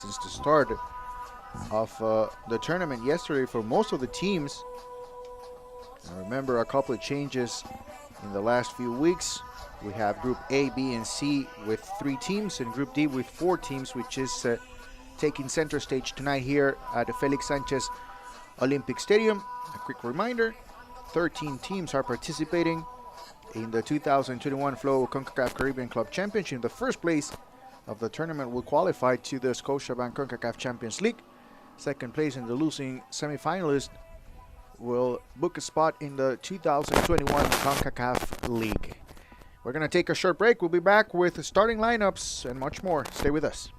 since the start of the tournament yesterday for most of the teams. And remember, a couple of changes in the last few weeks. We have Group A, B, and C with 3 teams, and Group D with 4 teams, which is taking center stage tonight here at the Felix Sanchez Olympic Stadium. A quick reminder, 13 teams are participating in the 2021 Flow Concacaf Caribbean Club Championship. The first place of the tournament will qualify to the Scotiabank Concacaf Champions League. Second place and the losing semifinalist will book a spot in the 2021 Concacaf League. We're going to take a short break. We'll be back with starting lineups and much more. Stay with us.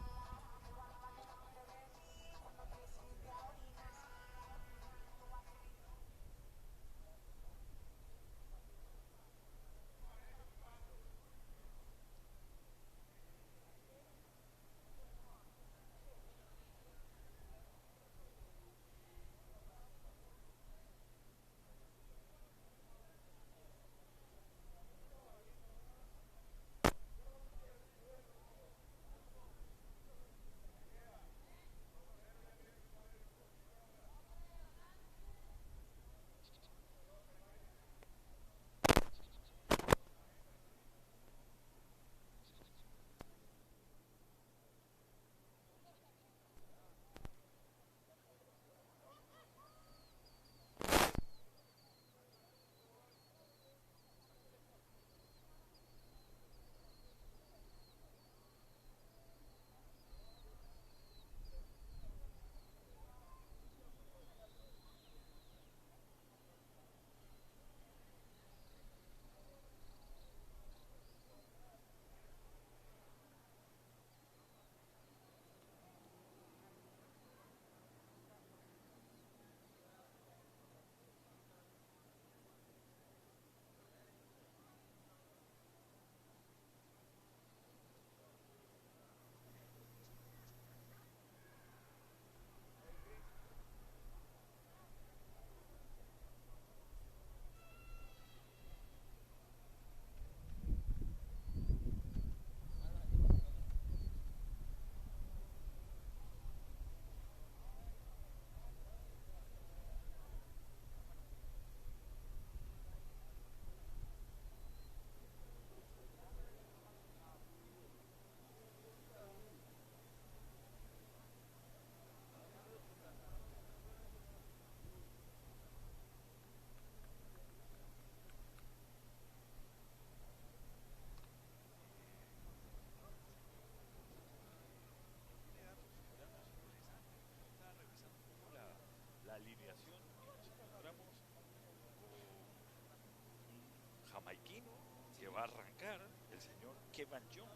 Jamaiquino que va a arrancar, el señor Kevin Jones,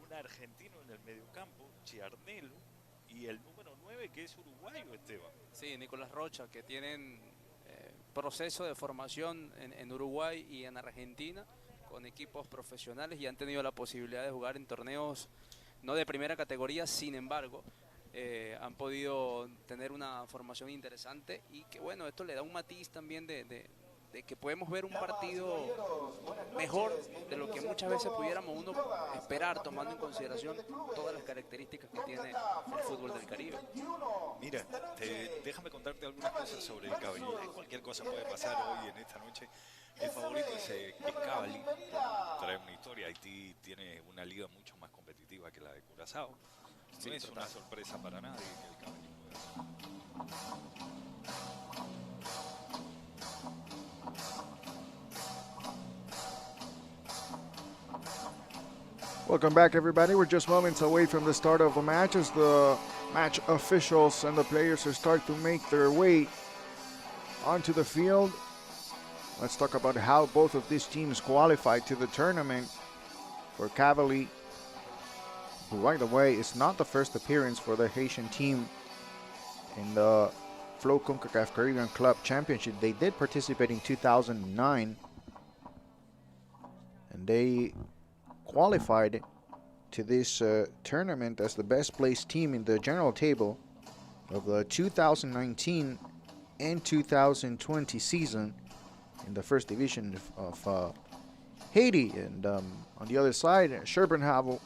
un argentino en el mediocampo, Chiarnello, y el número 9 que es uruguayo, Esteban. Sí, Nicolás Rocha, que tienen proceso de formación en Uruguay y en Argentina con equipos profesionales y han tenido la posibilidad de jugar en torneos no de primera categoría, sin embargo, han podido tener una formación interesante y que bueno, esto le da un matiz también de que podemos ver un partido mejor de lo que muchas veces pudiéramos uno esperar, tomando en consideración todas las características que tiene el fútbol del Caribe. Mira, déjame contarte algunas cosas sobre el Cavaly. Cualquier cosa puede pasar hoy en esta noche. El favorito es Cavaly, trae una historia. Haití tiene una liga mucho más competitiva que la de Curazao. Sí, no es una sorpresa para nadie que el Cavaly pueda. Welcome back, everybody. We're just moments away from the start of the match as the match officials and the players are start to make their way onto the field. Let's talk about how both of these teams qualified to the tournament. For Cavaly, who, by the way, is not the first appearance for the Haitian team in the Flow Concacaf Caribbean Club Championship. They did participate in 2009, and they qualified to this tournament as the best placed team in the general table of the 2019 and 2020 season in the first division of Haiti. And on the other side, Scherpenheuvel,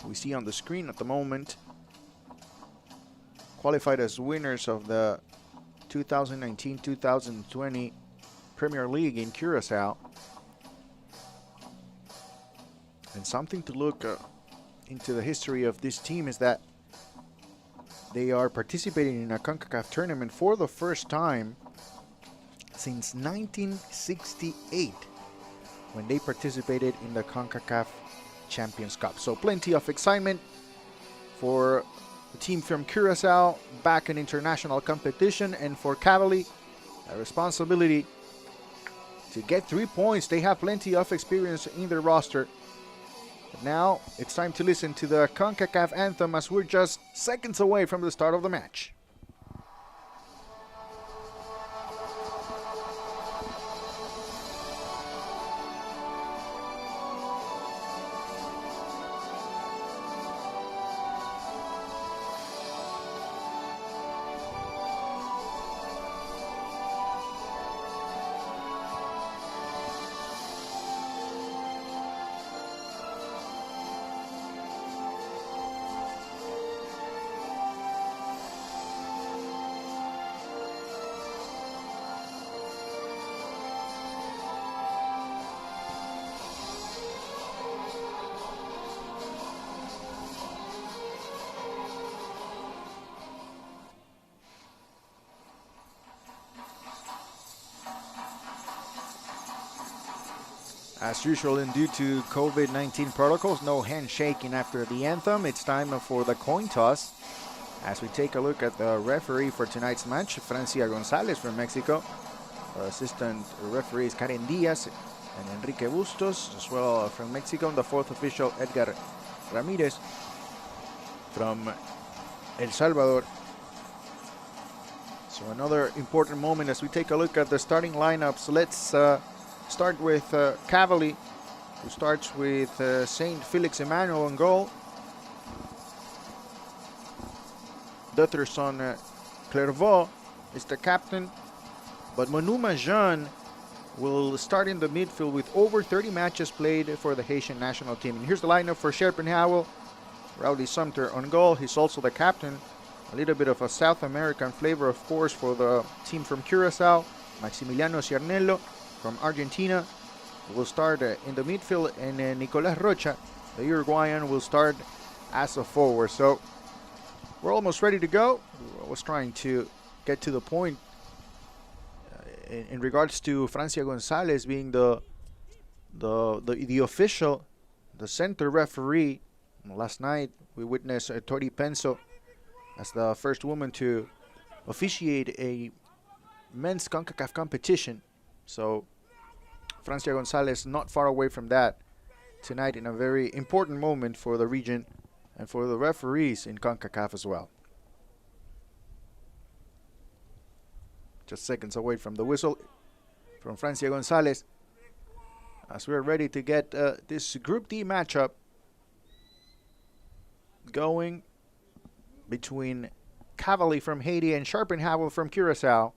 we see on the screen at the moment, qualified as winners of the 2019-2020 Premier League in Curacao. And something to look into the history of this team is that they are participating in a Concacaf tournament for the first time since 1968, when they participated in the Concacaf Champions Cup. So plenty of excitement for the team from Curacao back in international competition, and for Cavaly, a responsibility to get 3 points. They have plenty of experience in their roster. But now it's time to listen to the CONCACAF anthem, as we're just seconds away from the start of the match. As usual, and due to COVID-19 protocols, no handshaking after the anthem. It's time for the coin toss. As we take a look at the referee for tonight's match, Francia Gonzalez from Mexico. Assistant referees Karen Diaz and Enrique Bustos, as well from Mexico. And the fourth official, Edgar Ramirez from El Salvador. So another important moment as we take a look at the starting lineups. Let's start with Cavaly, who starts with Saint Felix Emmanuel on goal. Dutterson Clairvaux is the captain, but Monuma Jean will start in the midfield with over 30 matches played for the Haitian national team. And here's the lineup for Scherpenheuvel. Rowdy Sumter on goal. He's also the captain. A little bit of a South American flavor, of course, for the team from Curacao. Maximiliano Ciarnello from Argentina will start in the midfield, and Nicolás Rocha, the Uruguayan, will start as a forward. So we're almost ready to go. I was trying to get to the point in regards to Francia Gonzalez being the official, the center referee. Last night we witnessed Tori Penso as the first woman to officiate a men's CONCACAF competition. So Francia Gonzalez not far away from that tonight, in a very important moment for the region and for the referees in CONCACAF as well. Just seconds away from the whistle from Francia Gonzalez, as we're ready to get this Group D matchup going between Cavaly from Haiti and Scherpenheuvel from Curacao.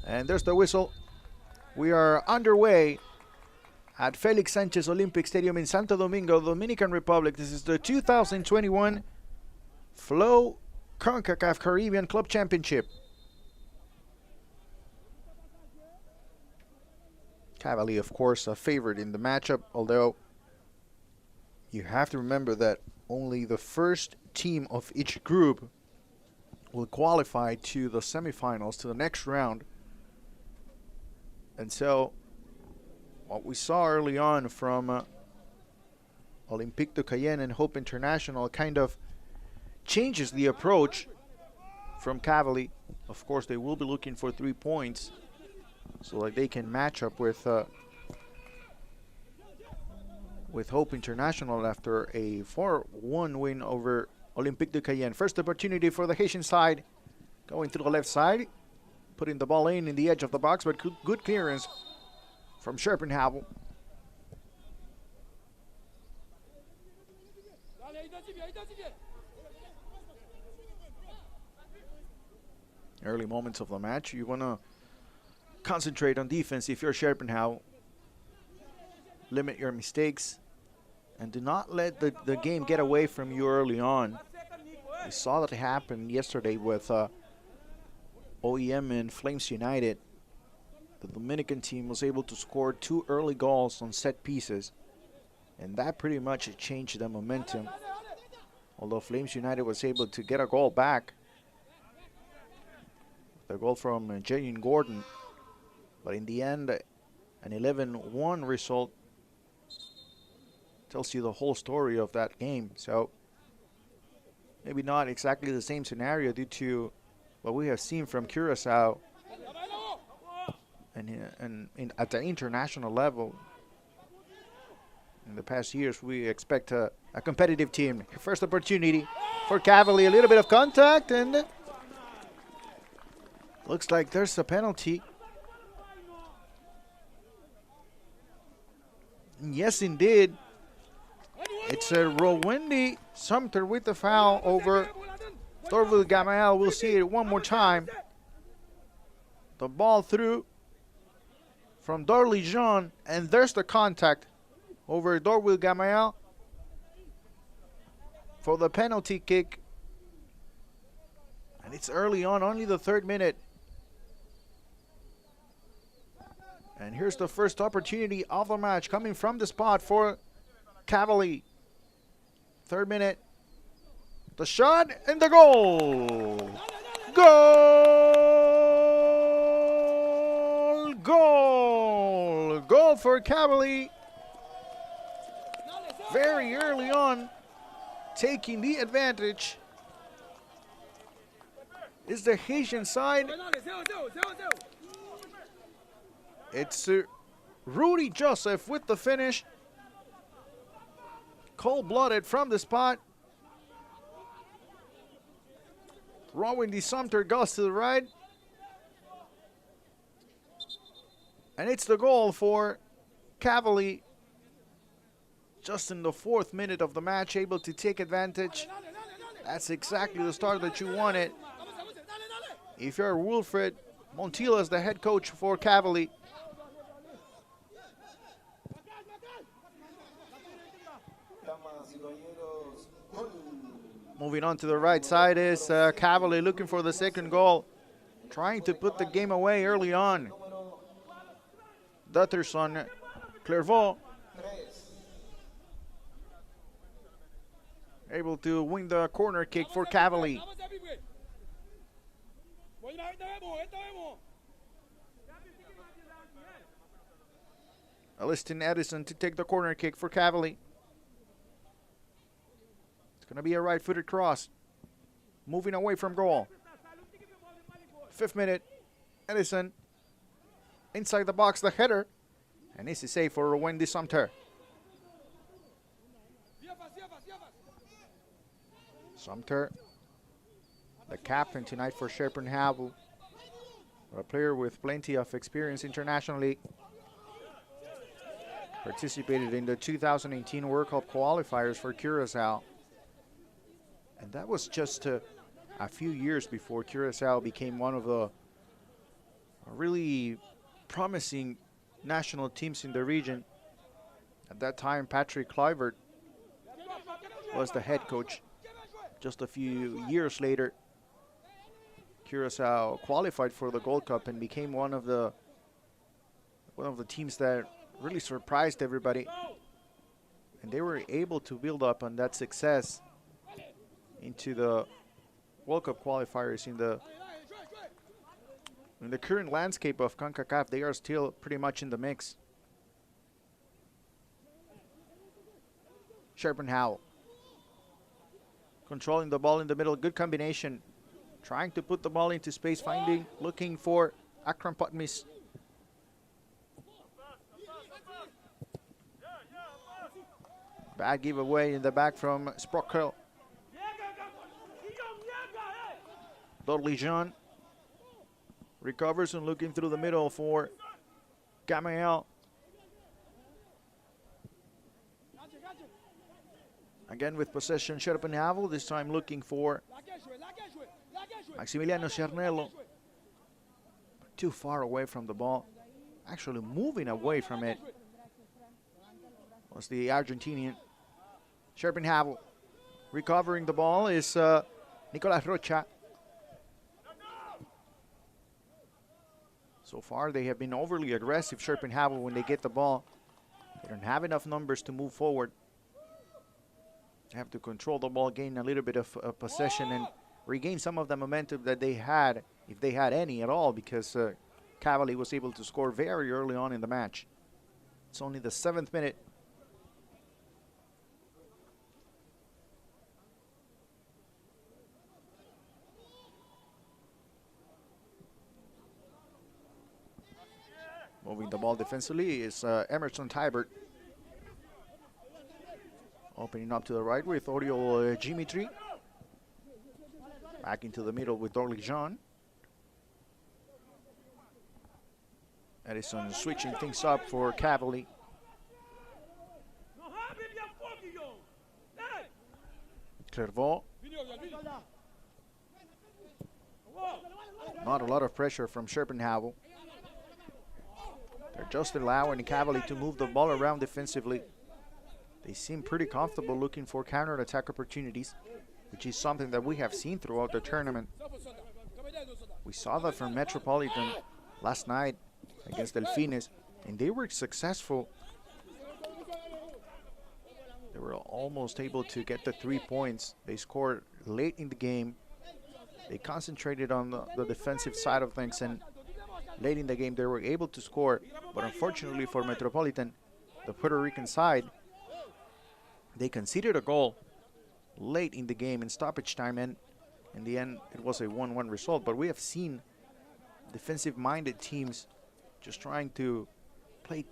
And there's the whistle. We are underway at Felix Sanchez Olympic Stadium in Santo Domingo, Dominican Republic. This is the 2021 Flow CONCACAF Caribbean Club Championship. Cavaly, of course, a favorite in the matchup, although you have to remember that only the first team of each group will qualify to the semifinals, to the next round. And so what we saw early on from Olympique de Cayenne and Hope International kind of changes the approach from Cavaly. Of course, they will be looking for 3 points so that they can match up with Hope International after a 4-1 win over Olympique de Cayenne. First opportunity for the Haitian side, going to the left side, putting the ball in the edge of the box, but good clearance from Scherpenheuvel. Early moments of the match, you want to concentrate on defense if you're Scherpenheuvel. Limit your mistakes. and do not let the game get away from you early on. We saw that happen yesterday with OEM and Flames United. The Dominican team was able to score 2 early goals on set pieces, and that pretty much changed the momentum. Although Flames United was able to get a goal back, the goal from Jaden Gordon, but in the end, an 11-1 result tells you the whole story of that game. So maybe not exactly the same scenario due to what we have seen from Curaçao and at the international level. In the past years, we expect a competitive team. First opportunity for Cavaly, a little bit of contact, and looks like there's a penalty. Yes, indeed. It's a Rowindi Sumter with the foul over Dorville Gamael. We'll see it one more time. The ball through from Dorley Jean, and there's the contact over Dorville Gamael for the penalty kick. And it's early on, only the 3rd minute. And here's the first opportunity of the match coming from the spot for Cavaly. 3rd minute. The shot and the goal. Goal! Goal! Goal for Cavaly. Very early on, taking the advantage is the Haitian side. It's Rudy Joseph with the finish. Cold-blooded from the spot. Rowindi Sumter goes to the right. And it's the goal for Cavaly. Just in the 4th minute of the match, able to take advantage. That's exactly the start that you wanted. If you're Wilfred Montilla as the head coach for Cavaly. Moving on to the right side is Cavaly looking for the 2nd goal. Trying to put the game away early on. Dutterson, Clairvaux. Able to win the corner kick for Cavaly. Aliston Edison to take the corner kick for Cavaly. It's going to be a right-footed cross. Moving away from goal. 5th minute. Edison. Inside the box, the header. An easy save for Rowindi Sumter. Sumter, the captain tonight for Scherpenheuvel. A player with plenty of experience internationally. Participated in the 2018 World Cup qualifiers for Curaçao. And that was just a few years before Curaçao became one of the really promising national teams in the region. At that time, Patrick Kluivert was the head coach. Just a few years later, Curaçao qualified for the Gold Cup and became one of the teams that really surprised everybody. And they were able to build up on that success into the World Cup qualifiers. In the current landscape of Concacaf, they are still pretty much in the mix. Scherpenheuvel controlling the ball in the middle, good combination. Trying to put the ball into space, looking for Akram Patmis. Bad giveaway in the back from Sprockel. Dorley Jean recovers and looking through the middle for Gamael. Again with possession, Scherpenheuvel, this time looking for Maximiliano Cernello. Too far away from the ball. Actually moving away from it was the Argentinian. Scherpenheuvel recovering the ball is Nicolas Rocha. So far, they have been overly aggressive, Scherpenheuvel, when they get the ball. They don't have enough numbers to move forward. They have to control the ball, gain a little bit of possession, and regain some of the momentum that they had, if they had any at all, because Cavaly was able to score very early on in the match. It's only the 7th minute. Moving the ball defensively is Emerson Tybert. Opening up to the right with Oriol Dimitri. Back into the middle with Dorley Jean. Edison switching things up for Cavaly. Clairvaux. Not a lot of pressure from Scherpenheuvel. They're just allowing Cavaly to move the ball around defensively. They seem pretty comfortable looking for counter-attack opportunities, which is something that we have seen throughout the tournament. We saw that from Metropolitan last night against Delfines, and they were successful. They were almost able to get the 3 points. They scored late in the game. They concentrated on the defensive side of things, and late in the game they were able to score. But unfortunately for Metropolitan, the Puerto Rican side, they conceded a goal late in the game in stoppage time, and in the end it was a 1-1 result. But we have seen defensive-minded teams just trying to play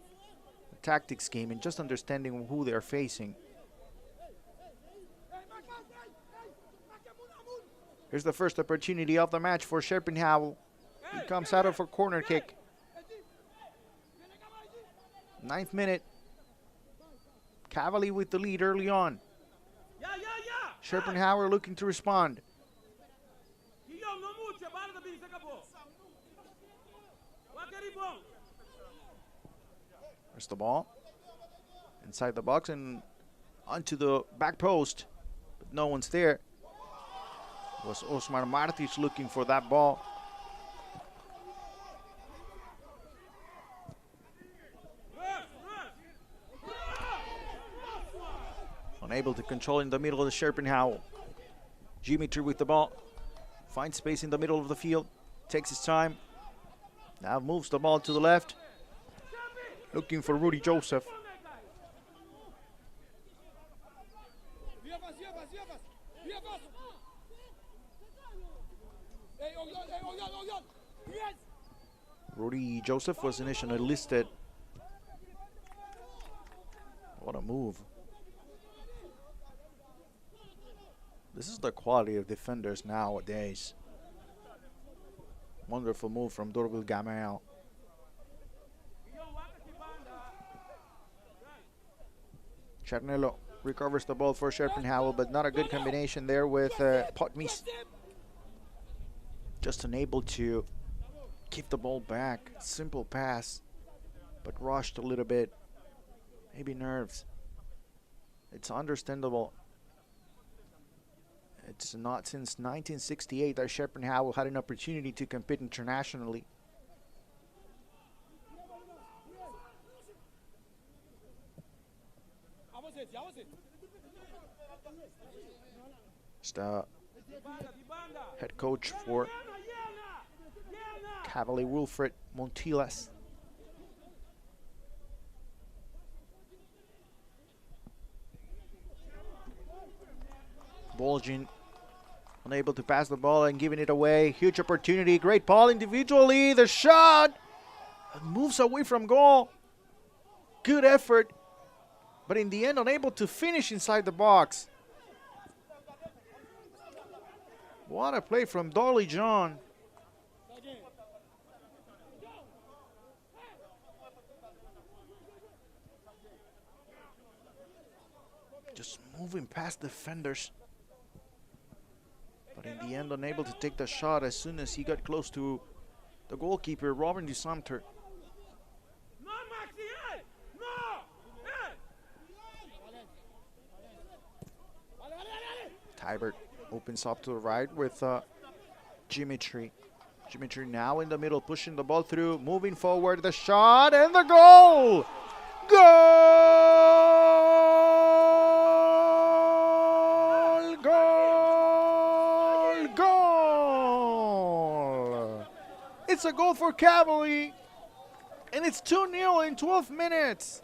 a tactics game and just understanding who they're facing. Here's the first opportunity of the match for Scherpenheuvel. He comes out of a corner kick. 9th minute. Cavaly with the lead early on. Scherpenheuvel looking to respond. There's the ball. Inside the box and onto the back post. But no one's there. It was Osmar Martins looking for that ball. Unable to control in the middle of the Scherpenheuvel. Dimitri with the ball. Finds space in the middle of the field. Takes his time. Now moves the ball to the left. Looking for Rudy Joseph. Rudy Joseph was initially listed. What a move. This is the quality of defenders nowadays. Wonderful move from Dorville Gamel. Charnello recovers the ball for Scherpenheuvel, but not a good combination there with Potmis. Just unable to keep the ball back. Simple pass, but rushed a little bit. Maybe nerves. It's understandable. It's not since 1968 that Scherpenheuvel had an opportunity to compete internationally. It's the head coach for Cavaly, Wilfred Montilas. Bolgin unable to pass the ball and giving it away. Huge opportunity. Great ball individually. The shot moves away from goal. Good effort. But in the end, unable to finish inside the box. What a play from Dolly John. Just moving past defenders. But in the end, unable to take the shot as soon as he got close to the goalkeeper, Robin De Sumter. Tybert opens up to the right with Dimitri. Dimitri now in the middle, pushing the ball through, moving forward, the shot, and the goal! Goal! Goal! Goal! It's a goal for Cavaly, and it's 2-0 in 12 minutes.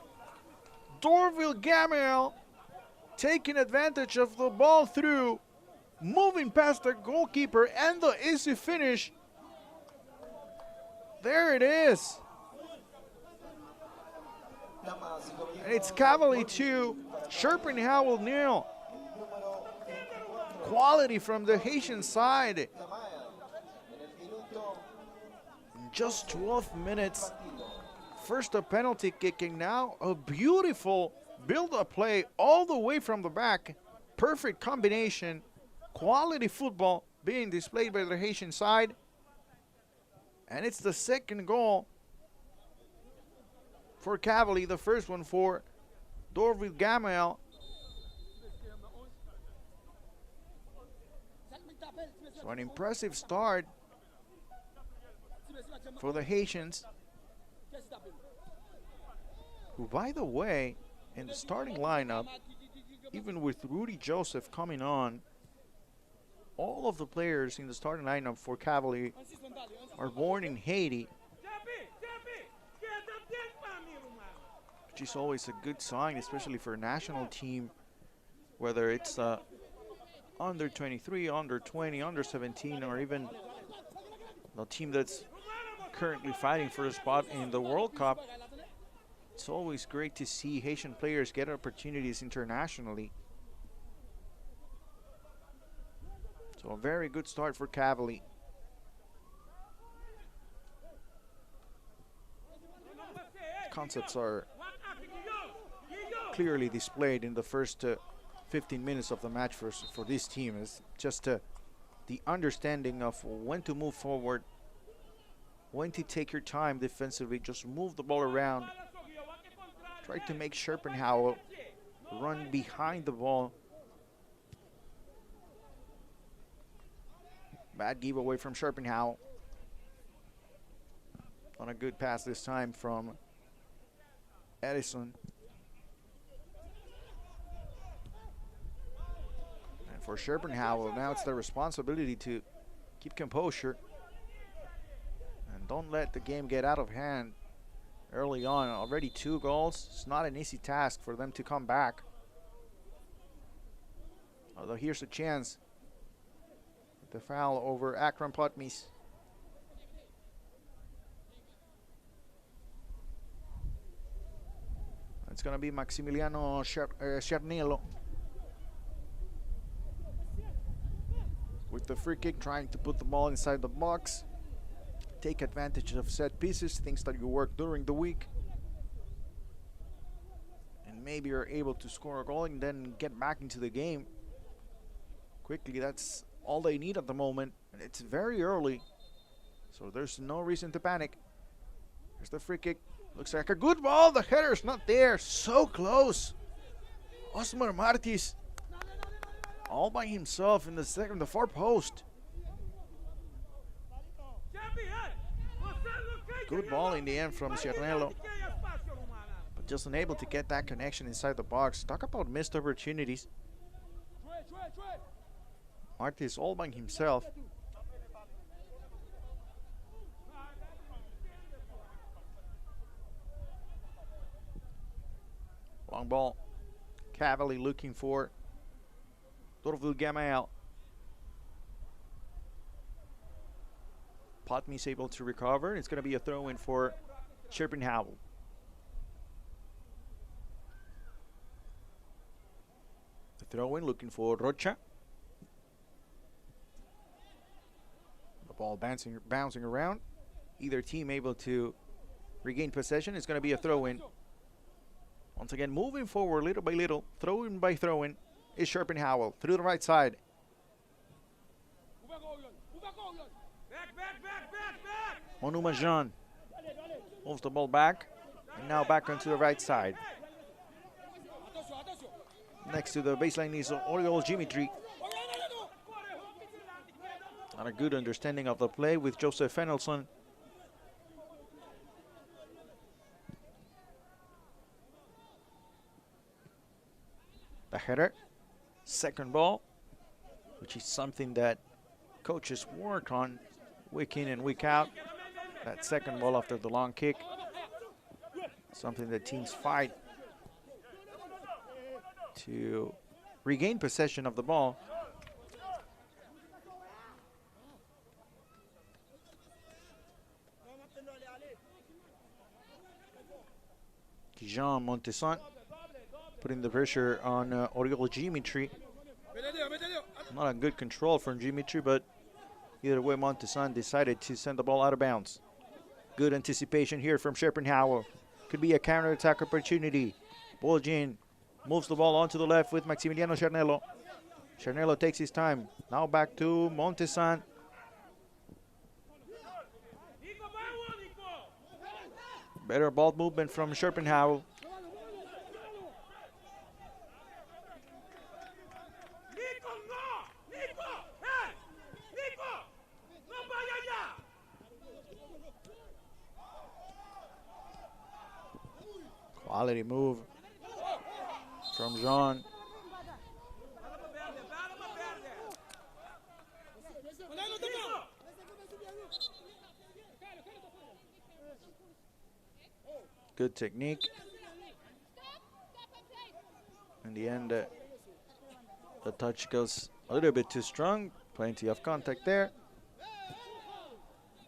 Dorville Gamel taking advantage of the ball through, moving past the goalkeeper, and the easy finish. There it is. And it's Cavaly 2, Scherpenheuvel 0. Quality from the Haitian side. In just 12 minutes. First a penalty kick, and now a beautiful build-up play all the way from the back. Perfect combination. Quality football being displayed by the Haitian side. And it's the second goal for Cavaly, the first one for Dorville Gamel. So an impressive start for the Haitians, who, by the way, in the starting lineup, even with Rudy Joseph coming on, all of the players in the starting lineup for Cavaly are born in Haiti, which is always a good sign, especially for a national team, whether it's under 23, under 20, under 17, or even the team that's currently fighting for a spot in the World Cup. It's always great to see Haitian players get opportunities internationally. So a very good start for Cavaly. Concepts are clearly displayed in the first 15 minutes of the match for this team. It's just the understanding of when to move forward, when to take your time defensively, just move the ball around. Try to make Scherpenheuvel run behind the ball. Bad giveaway from Scherpenheuvel. On a good pass this time from Edison. And for Scherpenheuvel, now it's their responsibility to keep composure and don't let the game get out of hand early on. Already 2 goals. It's not an easy task for them to come back. Although here's a chance. The foul over Akram Potmis. It's going to be Maximiliano Chernillo with the free kick, trying to put the ball inside the box, take advantage of set pieces, things that you work during the week, and maybe you're able to score a goal and then get back into the game quickly. That's all they need at the moment, and it's very early, so there's no reason to panic. Here's the free kick. Looks like a good ball. The header's not there. So close. Osmar Martis all by himself in the far post. Good ball in the end from Chernillo, but just unable to get that connection inside the box. Talk about missed opportunities. Martis all by himself. Long ball. Cavaly looking for Dorville Gamel. Potmis able to recover. It's going to be a throw-in for Scherpenheuvel. The throw-in looking for Rocha. The ball bouncing around. Either team able to regain possession. It's going to be a throw-in. Once again, moving forward little by little, throw-in by throw-in, is Scherpenheuvel through the right side. Monuma Jean moves the ball back, and now back onto the right side. Next to the baseline is Oriol Dimitri. Not a good understanding of the play with Joseph Fennelson. The header, second ball, which is something that coaches work on week in and week out. That second ball after the long kick, something that teams fight to regain possession of the ball. Jean Montesson putting the pressure on Oriol Dimitri. Not a good control from Dimitri, but either way, Montesson decided to send the ball out of bounds. Good anticipation here from Scherpenheuvel. Could be a counter-attack opportunity. Bolgin moves the ball onto the left with Maximiliano Charnello. Charnello takes his time. Now back to Montesson. Better ball movement from Scherpenheuvel. Quality move from Jean. Good technique. In the end, the touch goes a little bit too strong. Plenty of contact there,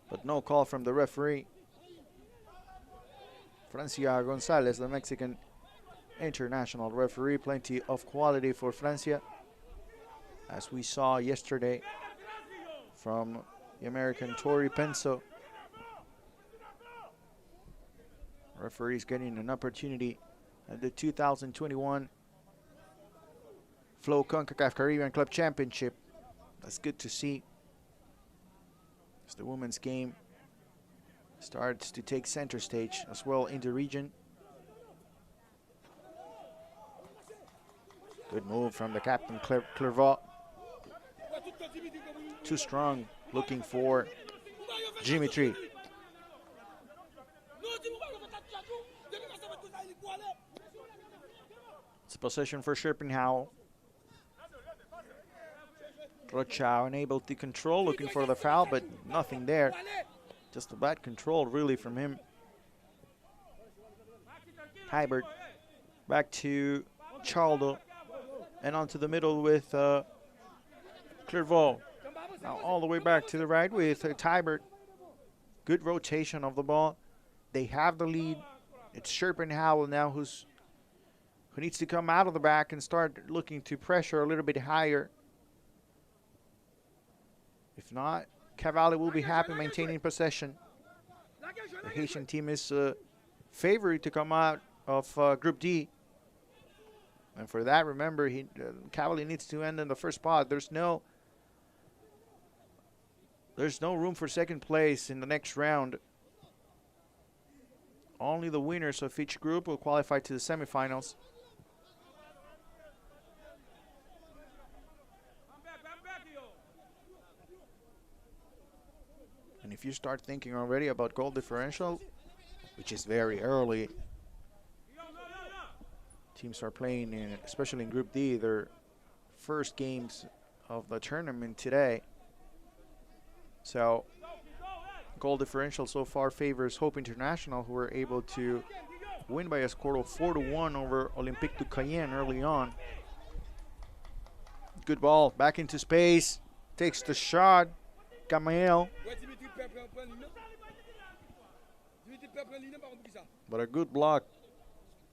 but no call from the referee. Francia Gonzalez, the Mexican international referee. Plenty of quality for Francia, as we saw yesterday from the American Tori Penso. Referees getting an opportunity at the 2021 Flow Concacaf Caribbean Club Championship. That's good to see, as the women's game starts to take center stage as well in the region. Good move from the captain, Clervaux. Too strong, looking for Dimitri. It's possession for Scherpenheuvel. Rocha unable to control, looking for the foul, but nothing there. Just a bad control, really, from him. Hybert back to Chaldo, and onto the middle with Clervaux. Now all the way back to the right with Tybert. Good rotation of the ball. They have the lead. It's Scherpenheuvel now who needs to come out of the back and start looking to pressure a little bit higher. If not, Cavaly will be happy maintaining possession. The Haitian team is favored to come out of Group D. And for that, remember, Cavaly needs to end in the first spot. There's no room for second place in the next round. Only the winners of each group will qualify to the semifinals. And if you start thinking already about goal differential, which is very early, teams are playing, especially in Group D, their first games of the tournament today. So goal differential so far favors Hope International, who were able to win by a score of 4-1 over Olympique de Cayenne early on. Good ball, back into space, takes the shot, Gamael. But a good block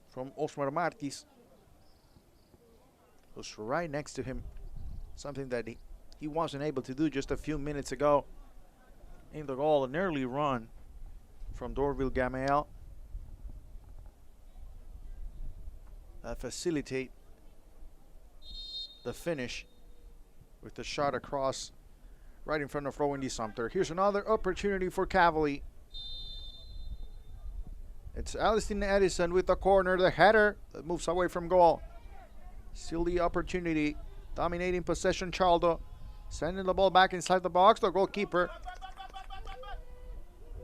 from Osmar Martis, who's right next to him. Something that he wasn't able to do just a few minutes ago. In the goal, an early run from Dorville Gamael that facilitate the finish with the shot across right in front of Rowan Sumter. Here's another opportunity for Cavaly. It's Alistine Edison with the corner, the header that moves away from goal. Still the opportunity, dominating possession, Chaldo. Sending the ball back inside the box. The goalkeeper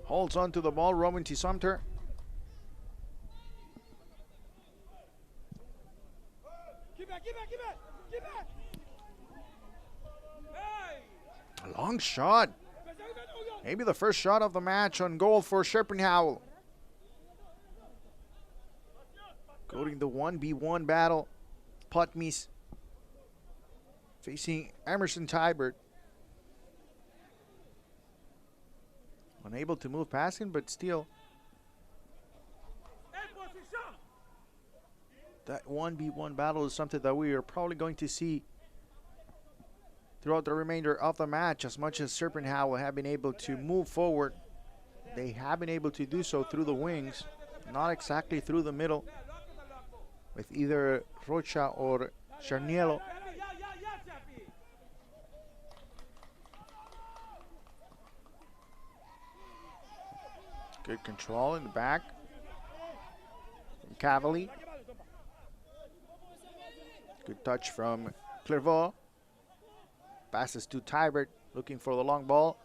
holds on to the ball. Roman T. Sumter. A long shot. Maybe the first shot of the match on goal for Scherpenheuvel. Going the 1v1 battle. Putmies facing Emerson Tybert. Unable to move past him, but still. That 1v1 battle is something that we are probably going to see throughout the remainder of the match. As much as Scherpenheuvel have been able to move forward, they have been able to do so through the wings, not exactly through the middle, with either Rocha or Charnielo. Good control in the back from Cavaly. Good touch from Clairvaux. Passes to Tybert, looking for the long ball.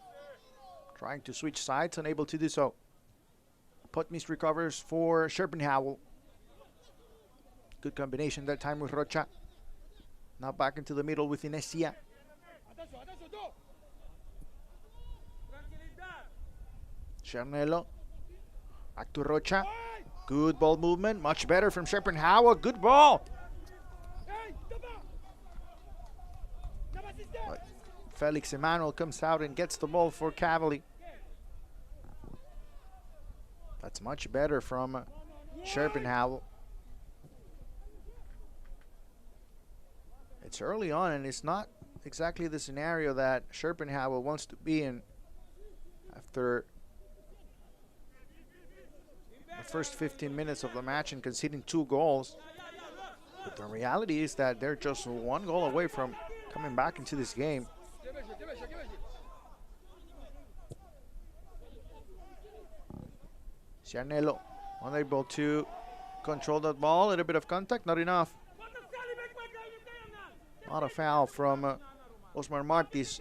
Trying to switch sides, unable to do so. Putmis recovers for Scherpenheuvel. Good combination that time with Rocha. Now back into the middle with Inesia. Charnielo. Back to Rocha. Good ball movement. Much better from Scherpenheuvel. Good ball. But Felix Emmanuel comes out and gets the ball for Cavaly. That's much better from Scherpenheuvel. It's early on, and it's not exactly the scenario that Scherpenheuvel wants to be in after the first 15 minutes of the match and conceding 2 goals. But the reality is that they're just 1 goal away from coming back into this game. Charnielo unable to control that ball. A little bit of contact, not enough. Not a foul from Osmar Martis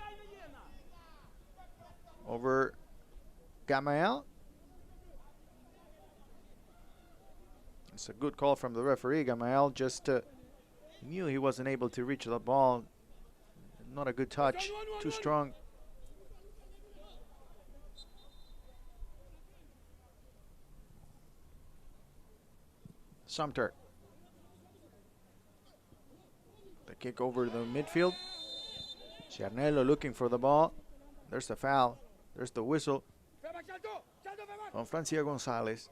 over Gamael. It's a good call from the referee. Gamael just knew he wasn't able to reach the ball. Not a good touch, too strong. Sumter. The kick over the midfield. Charnielo looking for the ball. There's the foul. There's the whistle on Francia Gonzalez.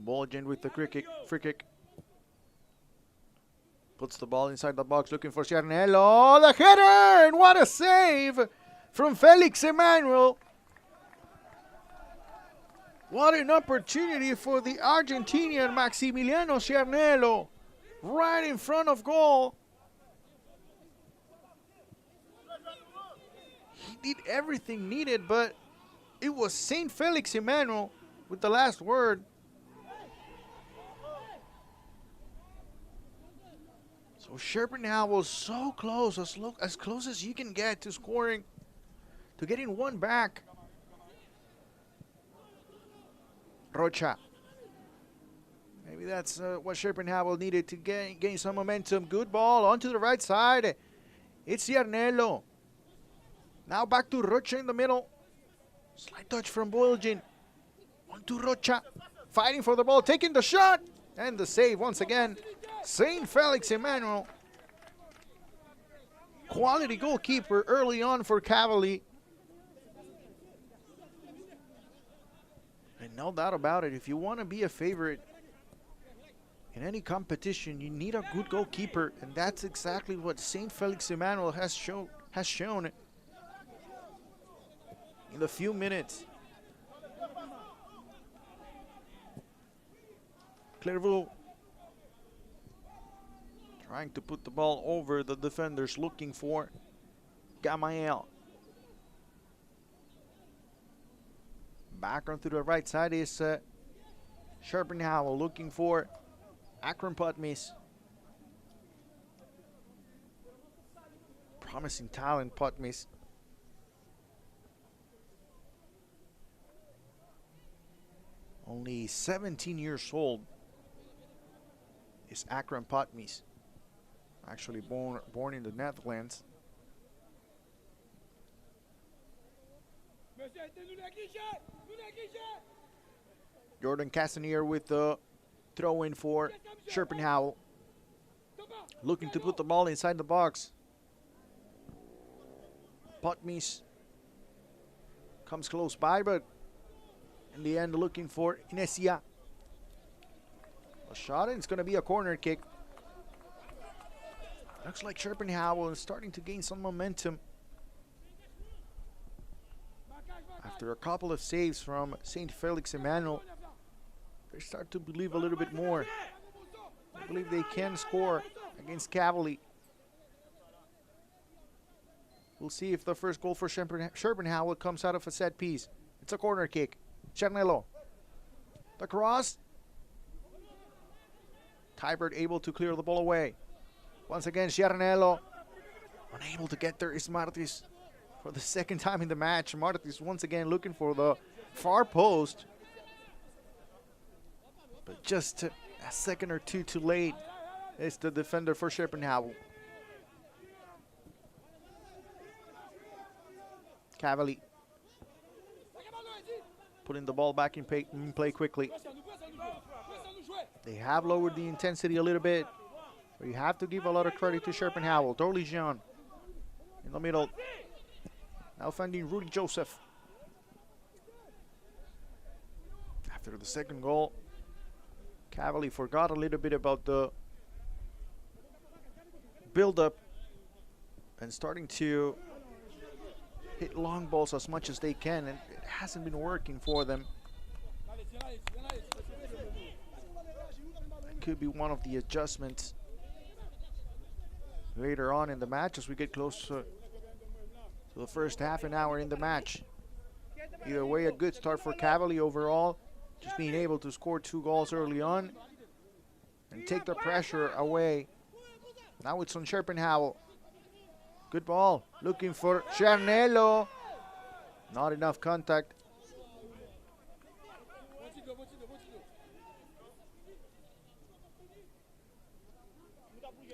Bolgen with the free kick. Puts the ball inside the box, looking for Charnielo. The header, and what a save from Felix Emmanuel. What an opportunity for the Argentinian Maximiliano Charnielo, right in front of goal. He did everything needed, but it was Saint Felix Emmanuel with the last word. So Scherpenheuvel was so close, as close as you can get to scoring, to getting 1 back. Rocha. Maybe that's what Scherpenheuvel needed to gain some momentum. Good ball onto the right side. It's Charnielo. Now back to Rocha in the middle. Slight touch from Bolgen. On to Rocha. Fighting for the ball, taking the shot. And the save once again. Saint Felix Emmanuel. Quality goalkeeper early on for Cavaly. And no doubt about it, if you want to be a favorite in any competition, you need a good goalkeeper. And that's exactly what Saint Felix Emmanuel has shown in the few minutes. Clairvaux Trying to put the ball over the defenders, looking for Gamael. Back onto the right side is Scherpenheuvel, looking for Akram Putmis. Promising talent, Putmis. Only 17 years old is Akram Putmis. Actually born in the Netherlands. Jordan Castaneer with the throw in for Scherpenheuvel. Looking to put the ball inside the box. Putmis comes close by, but in the end looking for Inesia. A shot, and it's going to be a corner kick. Looks like Scherpenheuvel is starting to gain some momentum. After a couple of saves from St. Felix Emmanuel, they start to believe a little bit more. I believe they can score against Cavaly. We'll see if the first goal for Scherpenheuvel comes out of a set piece. It's a corner kick. Cernello. The cross. Tybert able to clear the ball away. Once again, Cernello. Unable to get there is Martis. For the second time in the match, Martis once again looking for the far post. But just a second or two too late is the defender for Scherpenheuvel. Cavaly putting the ball back in play quickly. They have lowered the intensity a little bit, but you have to give a lot of credit to Scherpenheuvel. Dorlijan in the middle. Now finding Rudy Joseph. After the second goal, Cavaly forgot a little bit about the build-up and starting to hit long balls as much as they can, and it hasn't been working for them. That could be one of the adjustments later on in the match as we get close to the first half an hour in the match. Either way, a good start for Cavaly overall, just being able to score 2 goals early on and take the pressure away. Now it's on Scherpenheuvel. Good ball, looking for Cernello. Not enough contact.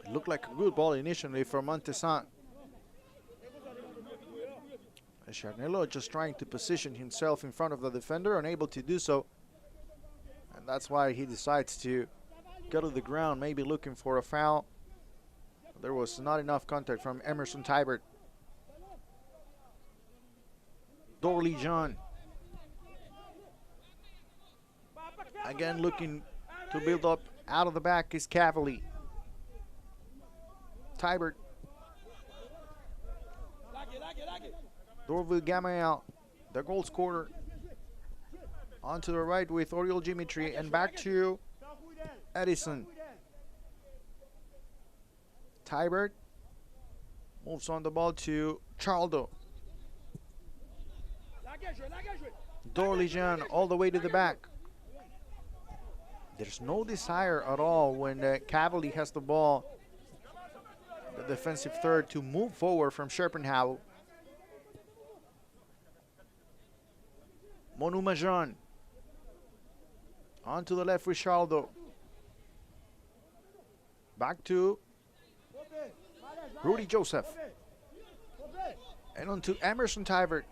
It looked like a good ball initially from Montesant. Cernello just trying to position himself in front of the defender, unable to do so. And that's why he decides to go to the ground, maybe looking for a foul. There was not enough contact from Emerson Tybert. Dorlijan. Again looking to build up out of the back is Cavaly. Tybert. Dorville Gamael, the goal scorer. Onto the right with Oriol Dimitri and back to Edison. Tybert moves on the ball to Charldo. Dorlijan all the way to the back. There's no desire at all when Cavaly has the ball, the defensive third, to move forward from Scherpenheuvel. Monu Majan. On to the left with Charldo. Back to Rudy Joseph. And on to Emerson Tybert.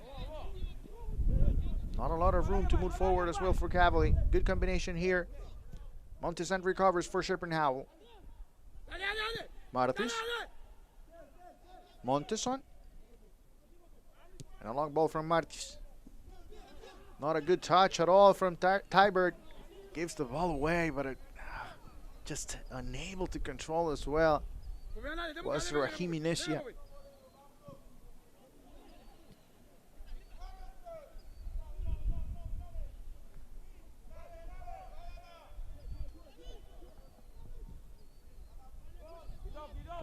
Not a lot of room to move forward as well for Cavaly. Good combination here. Montesant recovers for Scherpenheuvel. Martis. Montesant. And a long ball from Martis. Not a good touch at all from Tybert. Gives the ball away, but just unable to control as well. Was Rahim Inesia.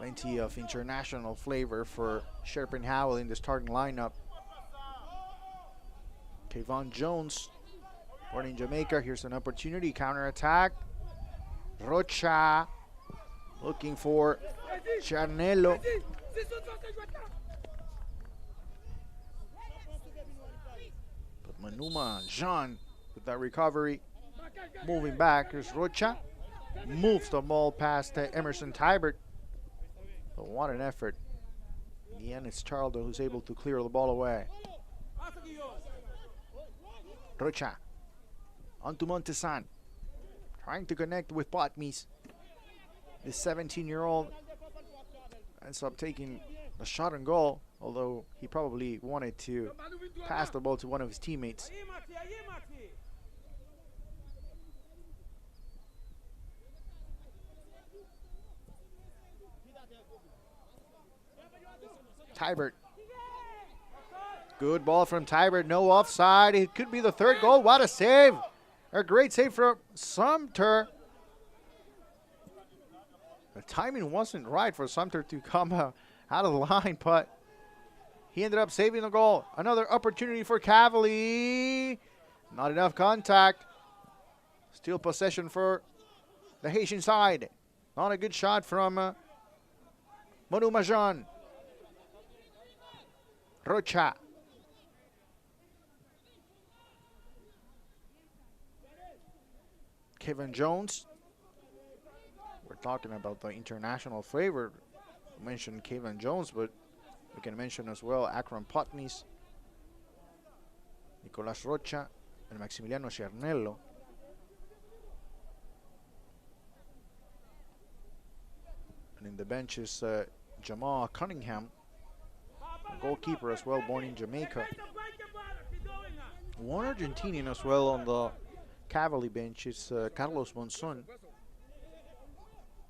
Plenty of international flavor for Scherpenheuvel in the starting lineup. Kevon Jones, born in Jamaica. Here's an opportunity, counter-attack. Rocha looking for Charnello. But Manuma Jean with that recovery. Moving back, here's Rocha. Moves the ball past Emerson Tybert. But what an effort. In the end, it's Charlton who's able to clear the ball away. Rocha. Onto Montesan. Trying to connect with Potmis. This 17-year-old ends up taking the shot and goal, although he probably wanted to pass the ball to one of his teammates. Tybert. Good ball from Tybert. No offside. It could be the third goal. What a save. A great save from Sumter. The timing wasn't right for Sumter to come out of the line, but he ended up saving the goal. Another opportunity for Cavaly. Not enough contact. Still possession for the Haitian side. Not a good shot from Manu Majan. Rocha. Kevin Jones. We're talking about the international flavor. We mentioned Kevin Jones, but we can mention as well Akram Potnis, Nicolas Rocha, and Maximiliano Charnello. And in the bench is Jamal Cunningham, a goalkeeper as well, born in Jamaica. One Argentinian as well on the Cavaly bench is Carlos Monson.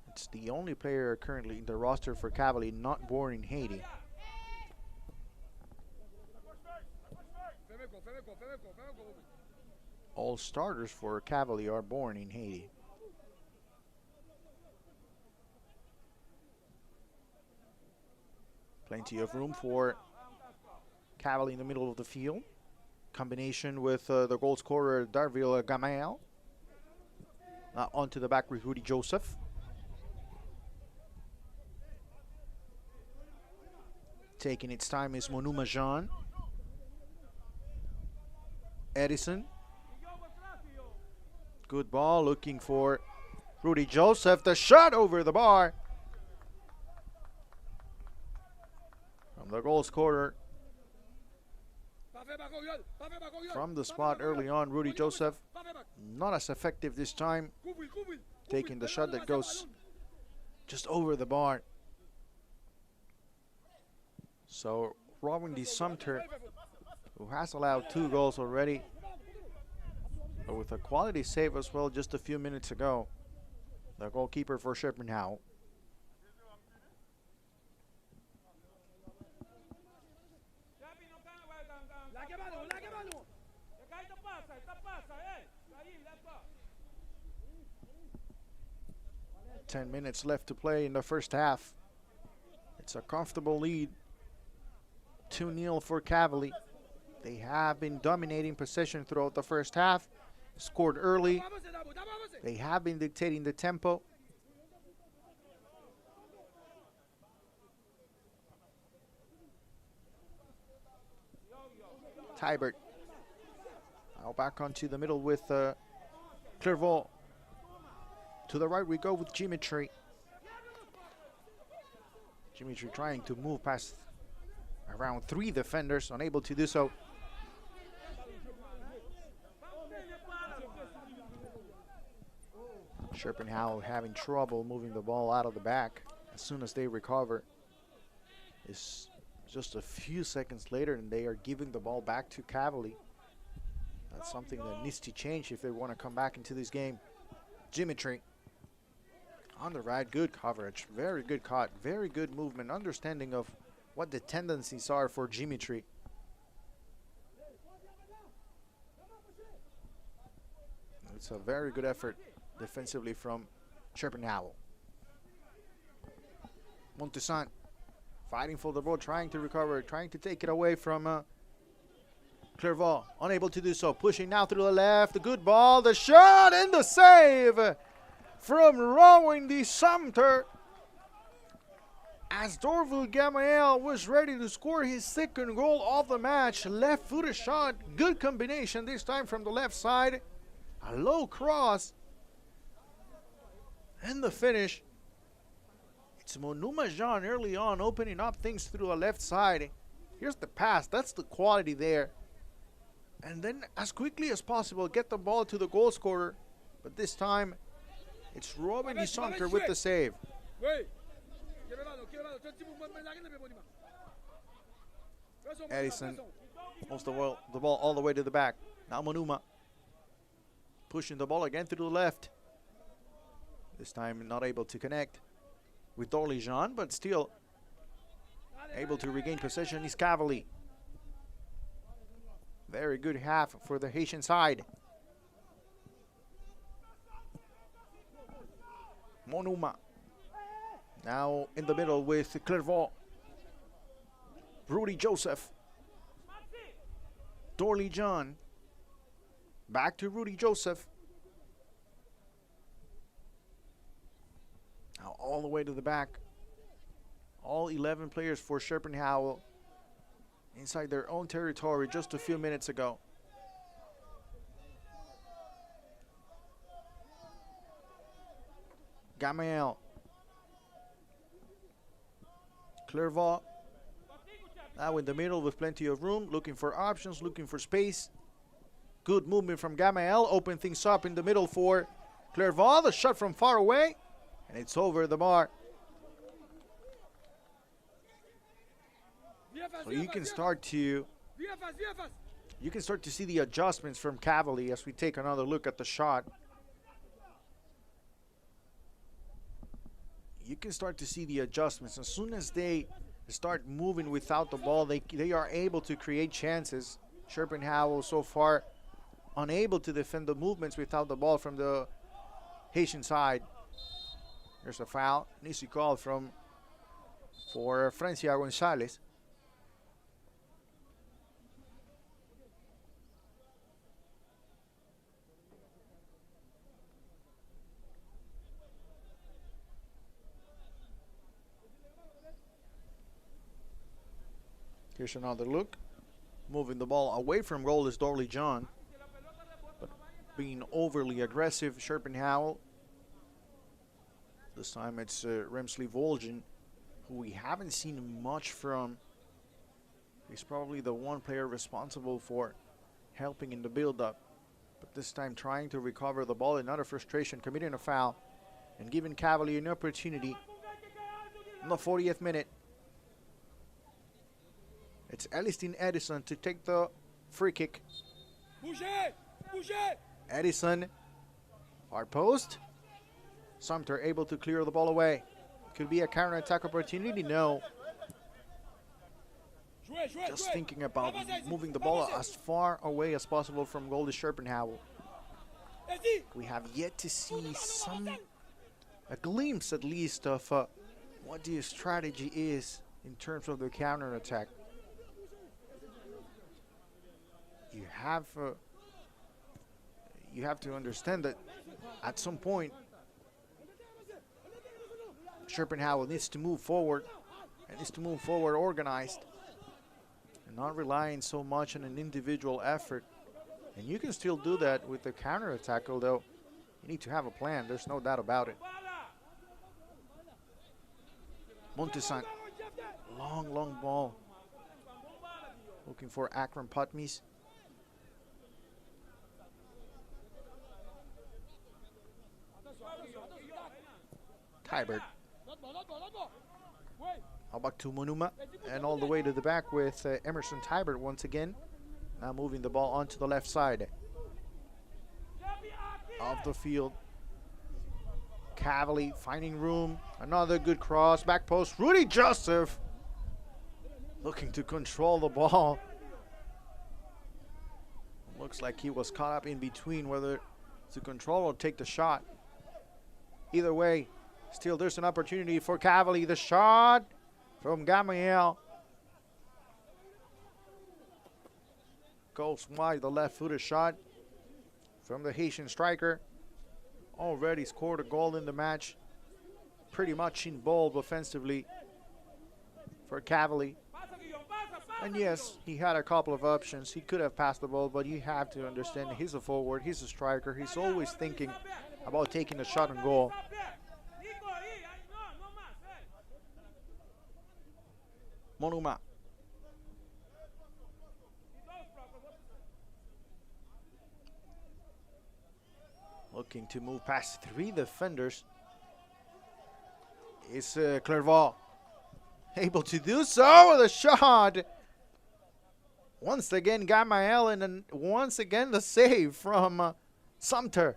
It's the only player currently in the roster for Cavaly not born in Haiti. All starters for Cavaly are born in Haiti. Plenty of room for Cavaly in the middle of the field. Combination with the goal scorer Darville Gamael. Onto the back with Rudy Joseph. Taking its time is Monuma Jean. Edison. Good ball, looking for Rudy Joseph. The shot over the bar. From the goal scorer. From the spot early on, Rudy Joseph. Not as effective this time. Taking the shot that goes just over the bar. So Robin D. Sumter, who has allowed 2 goals already, but with a quality save as well just a few minutes ago, the goalkeeper for Scherpenheuvel. Ten minutes left to play in the first half. It's a comfortable lead. 2-0 for Cavaly. They have been dominating possession throughout the first half. Scored early. They have been dictating the tempo. Tybert. Now back onto the middle with Clairvaux. To the right we go with Dimitri. Dimitri trying to move past around 3 defenders, unable to do so. Scherpenheuvel having trouble moving the ball out of the back as soon as they recover. It's just a few seconds later and they are giving the ball back to Cavaly. That's something that needs to change if they want to come back into this game. Dimitri on the right, good coverage, very good cut, very good movement, understanding of what the tendencies are for Dimitri. It's a very good effort defensively from Scherpenheuvel. Montesant fighting for the ball, trying to recover, trying to take it away from Clervaux. Unable to do so. Pushing now through the left. The good ball. The shot and the save from Rowan de Sumter. As Dorville Gamaliel was ready to score his second goal of the match. Left-footed shot. Good combination this time from the left side. A low cross. And the finish. It's Monuma Jean early on opening up things through the left side. Here's the pass. That's the quality there. And then as quickly as possible get the ball to the goal scorer. But this time it's Robin de Sumter with the save. Edison moves the ball all the way to the back. Now Monuma pushing the ball again through the left. This time not able to connect with Dorly Jean, but still able to regain possession is Cavaly. Very good half for the Haitian side. Monuma now in the middle with Clervaux. Rudy Joseph. Dorly Jean. Back to Rudy Joseph. Now all the way to the back. All 11 players for Scherpenheuvel inside their own territory just a few minutes ago. Gamaliel. Clervaux. Now in the middle with plenty of room, looking for options, looking for space. Good movement from Gamaliel, open things up in the middle for Clervaux. The shot from far away, and it's over the bar. So you can start to see the adjustments from Cavaly as we take another look at the shot. You can start to see the adjustments. As soon as they start moving without the ball, they are able to create chances. Scherpenheuvel so far unable to defend the movements without the ball from the Haitian side. There's a foul. Needs to be called for Francia Gonzalez. Here's another look. Moving the ball away from goal is Dorly Jean. But being overly aggressive, Scherpenheuvel. This time it's Remsley Volgen, who we haven't seen much from. He's probably the one player responsible for helping in the build-up. But this time trying to recover the ball, another frustration, committing a foul, and giving Cavaly an opportunity in the 40th minute. It's Elistine Edison to take the free kick. Edison, hard post. Sumter able to clear the ball away. Could be a counter-attack opportunity, no. Just thinking about moving the ball as far away as possible from goal to Scherpenheuvel. We have yet to see a glimpse at least of what the strategy is in terms of the counter-attack. You have to understand that at some point Scherpenheuvel needs to move forward, and needs to move forward organized and not relying so much on an individual effort. And you can still do that with the counter-attack, although you need to have a plan. There's no doubt about it. Montesant, long ball. Looking for Akram Patmis. Tybert. Now back to Monuma, and all the way to the back with Emerson Tybert once again. Now moving the ball onto the left side of the field. Cavaly finding room. Another good cross. Back post. Rudy Joseph looking to control the ball. Looks like he was caught up in between whether to control or take the shot. Either way, Still, there's an opportunity for Cavaly. The shot from Gamaliel goes wide. The left-footed shot from the Haitian striker. Already scored a goal in the match. Pretty much involved offensively for Cavaly. And yes, he had a couple of options. He could have passed the ball, but you have to understand he's a forward, he's a striker. He's always thinking about taking a shot on goal. Monuma. Looking to move past 3 defenders. Is Clervaux able to do so with a shot? Once again, Gamaliel, and then once again the save from Sumter.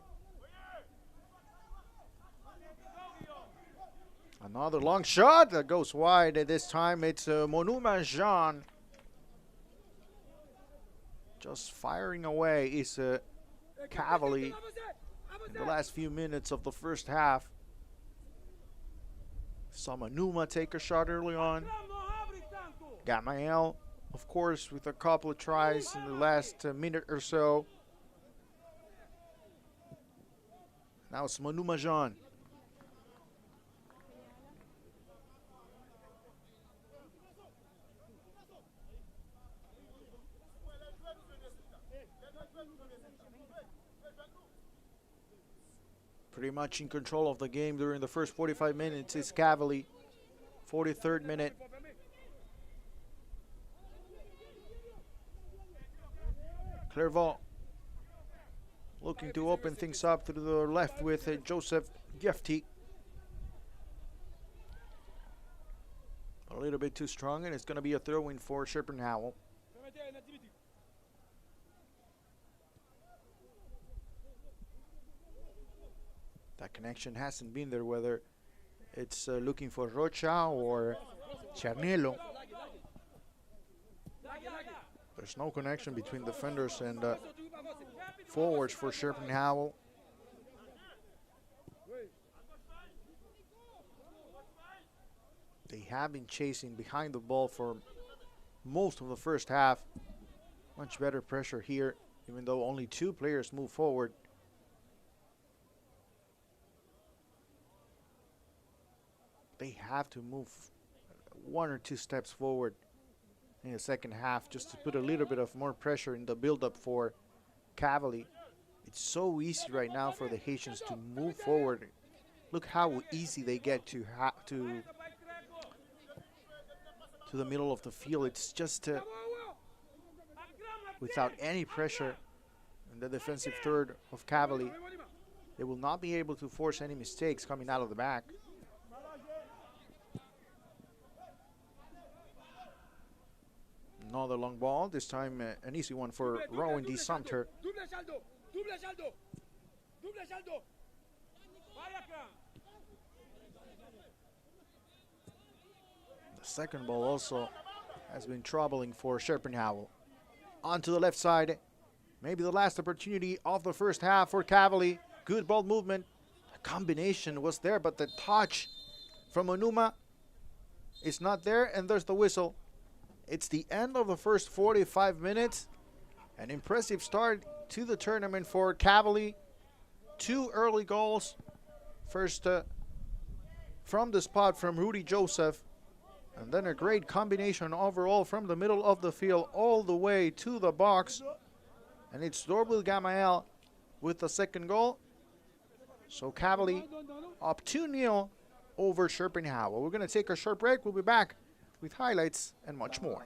Another long shot that goes wide. This time it's Monuma Jean. Just firing away is Cavaly in the last few minutes of the first half. Saw Monuma take a shot early on. Gamaliel, of course, with a couple of tries in the last minute or so. Now it's Monuma Jean. Pretty much in control of the game during the first 45 minutes is Cavaly. 43rd minute. Clervaux looking to open things up to the left with Joseph Gefty. A little bit too strong, and it's going to be a throw-in for Scherpenheuvel. That connection hasn't been there, whether it's looking for Rocha or Charnielo. There's no connection between defenders and forwards for Scherpenheuvel. They have been chasing behind the ball for most of the first half. Much better pressure here, even though only 2 players move forward. They have to move 1 or 2 steps forward in the second half just to put a little bit of more pressure in the build-up for Cavaly. It's so easy right now for the Haitians to move forward. Look how easy they get to the middle of the field. It's just without any pressure in the defensive third of Cavaly. They will not be able to force any mistakes coming out of the back. Another long ball, this time an easy one for Rowan D. Sumter. The second ball also has been troubling for Scherpenheuvel. On to the left side. Maybe the last opportunity of the first half for Cavaly. Good ball movement. The combination was there, but the touch from Monuma is not there, and there's the whistle. It's the end of the first 45 minutes. An impressive start to the tournament for Cavaly. 2 early goals. First from the spot from Rudy Joseph. And then a great combination overall from the middle of the field all the way to the box. And it's Dorville Gamaliel with the second goal. So Cavaly up 2-0 over Scherpenheuvel. We're going to take a short break. We'll be back with highlights and much more.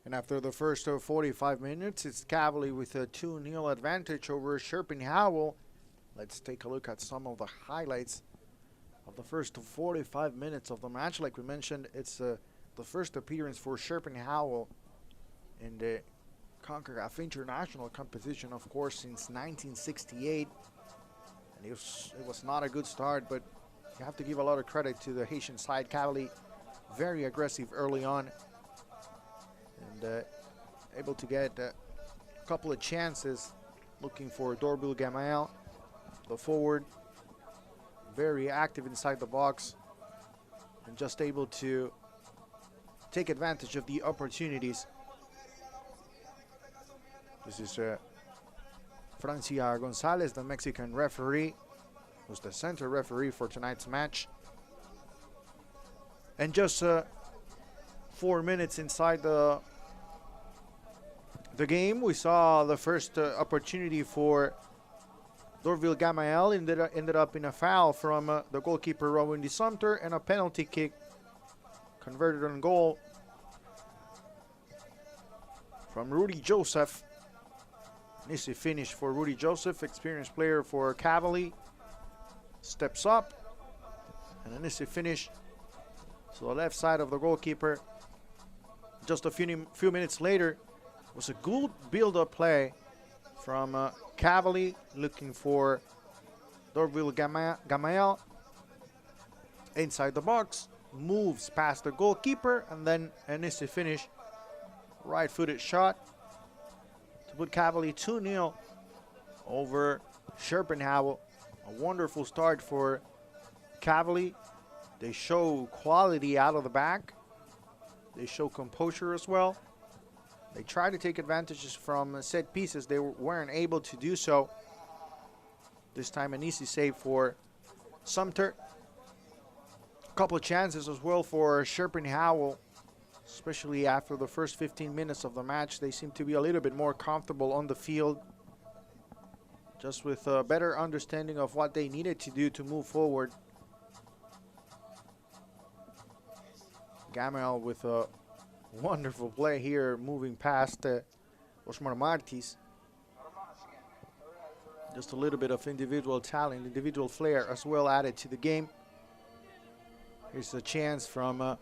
And after the first 45 minutes, it's Cavaly with a 2-0 advantage over Scherpenheuvel. Let's take a look at some of the highlights of the first 45 minutes of the match. Like we mentioned, it's the first appearance for Scherpenheuvel in the Concacaf International competition, of course, since 1968. And it was not a good start, but you have to give a lot of credit to the Haitian side. Cavaly, very aggressive early on, and able to get a couple of chances looking for Dorbil Gamael, the forward, very active inside the box, and just able to take advantage of the opportunities. This is Francia Gonzalez, the Mexican referee, who's the center referee for tonight's match. And just 4 minutes inside the game, we saw the first opportunity for Dorville Gamael. Ended up in a foul from the goalkeeper Rowan De Sumter, and a penalty kick converted on goal from Rudy Joseph. An easy finish for Rudy Joseph, experienced player for Cavaly. Steps up, and an easy finish to the left side of the goalkeeper. Just a few minutes later, was a good build-up play from Cavaly, looking for Dorville Gamael inside the box, moves past the goalkeeper, and then an easy finish, right-footed shot to put Cavaly 2-0 over Scherpenheuvel. A wonderful start for Cavaly. They show quality out of the back. They show composure as well. They try to take advantages from set pieces. They weren't able to do so. This time an easy save for Sumter. A couple of chances as well for Scherpenheuvel. especially after the first 15 minutes of the match. They seem to be a little bit more comfortable on the field, just with a better understanding of what they needed to do to move forward. Gamel with a wonderful play here, moving past Osmar Martis. Just a little bit of individual talent, individual flair as well added to the game. Here's a chance from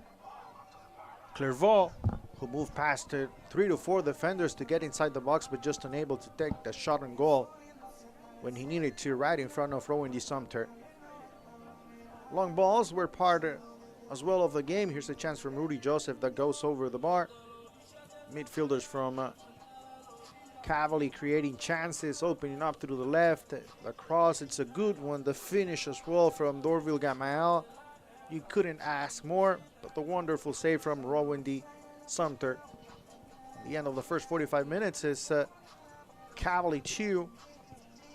Clairvaux, who moved past 3 to 4 defenders to get inside the box, but just unable to take the shot on goal when he needed to, right in front of Rowan Sumter. Long balls were part as well of the game. Here's a chance from Rudy Joseph that goes over the bar. Midfielders from Cavaly creating chances, opening up through the left. The cross, it's a good one. The finish as well from Dorville Gamael. You couldn't ask more, but the wonderful save from Rowan Sumter. The end of the first 45 minutes is Cavaly 2,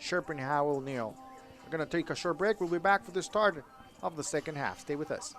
Scherpenheuvel 0. We're going to take a short break. We'll be back for the start of the second half. Stay with us.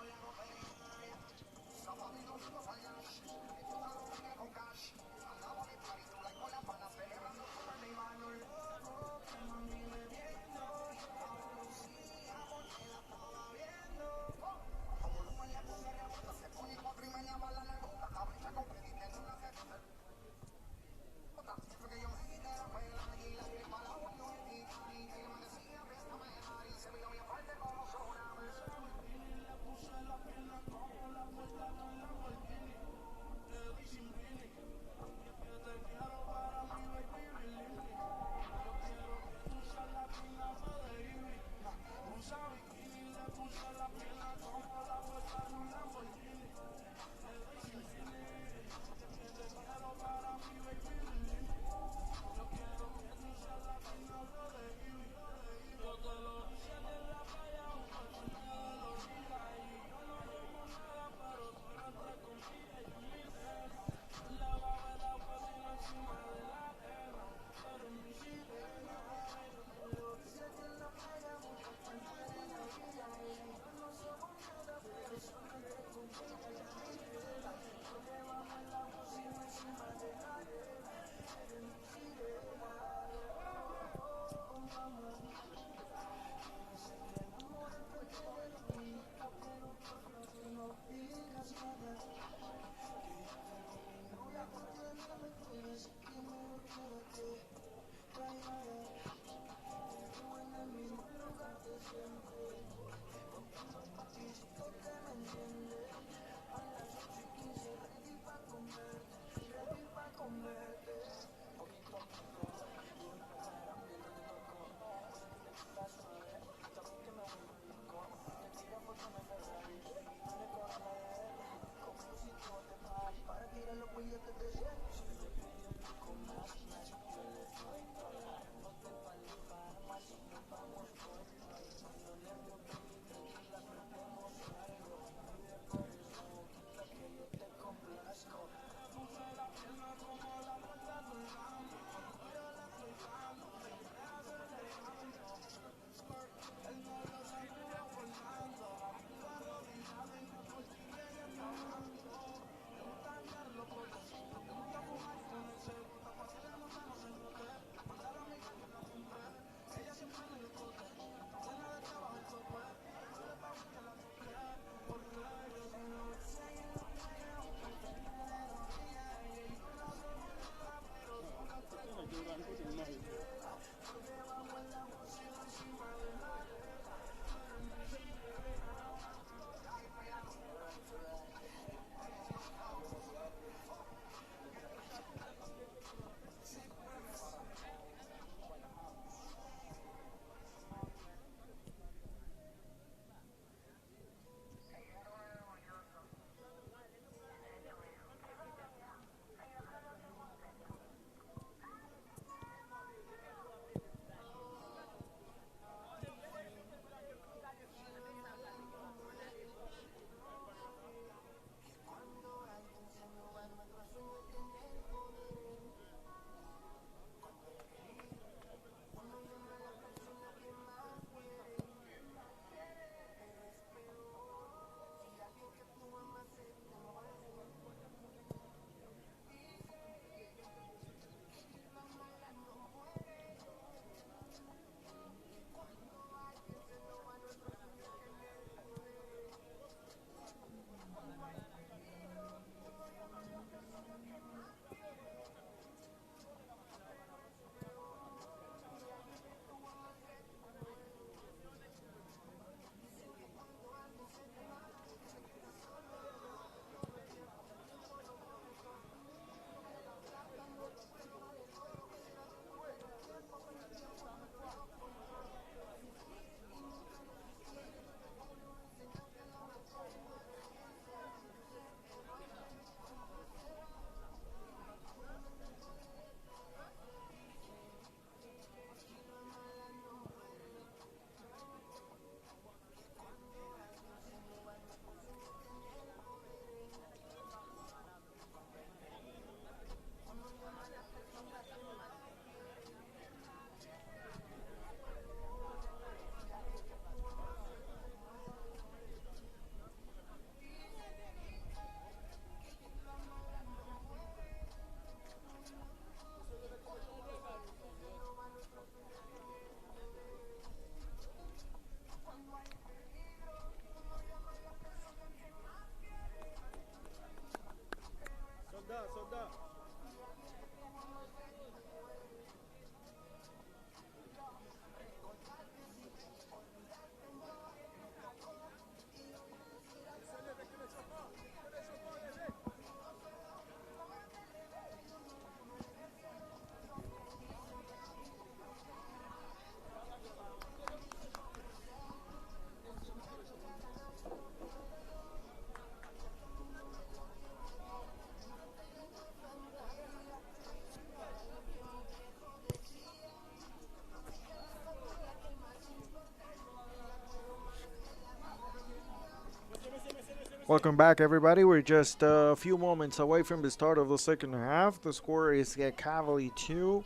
Welcome back, everybody. We're just a few moments away from the start of the second half. The score is Cavaly 2,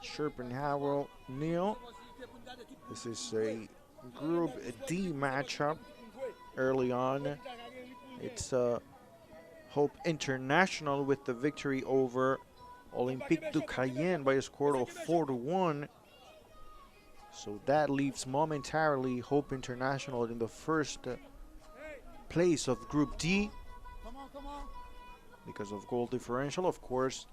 Scherpenheuvel 0. This is a Group D matchup early on. It's Hope International with the victory over Olympique du Cayenne by a score of 4-1. So that leaves momentarily Hope International in the first place of Group D because of goal differential. Of course,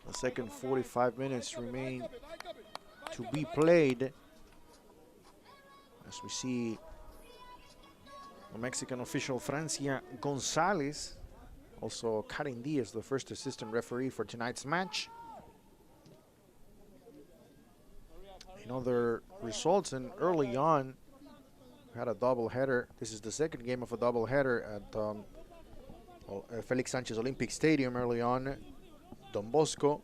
the second 45 minutes remain to be played as we see the Mexican official Francia Gonzalez, also Karen Diaz, the first assistant referee for tonight's match. In other results, and early on we had a double header. This is the second game of a double header at Felix Sanchez Olympic Stadium. Early on, Don Bosco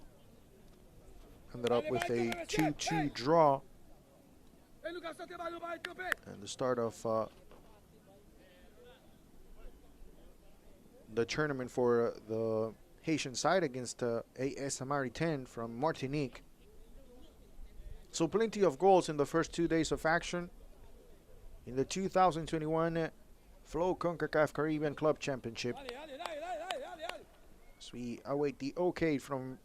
ended up with a 2-2 draw, and the start of the tournament for the Haitian side against AS Samaritain from Martinique. So plenty of goals in the first 2 days of action in the 2021 Flow Concacaf Caribbean Club Championship. So we await the okay from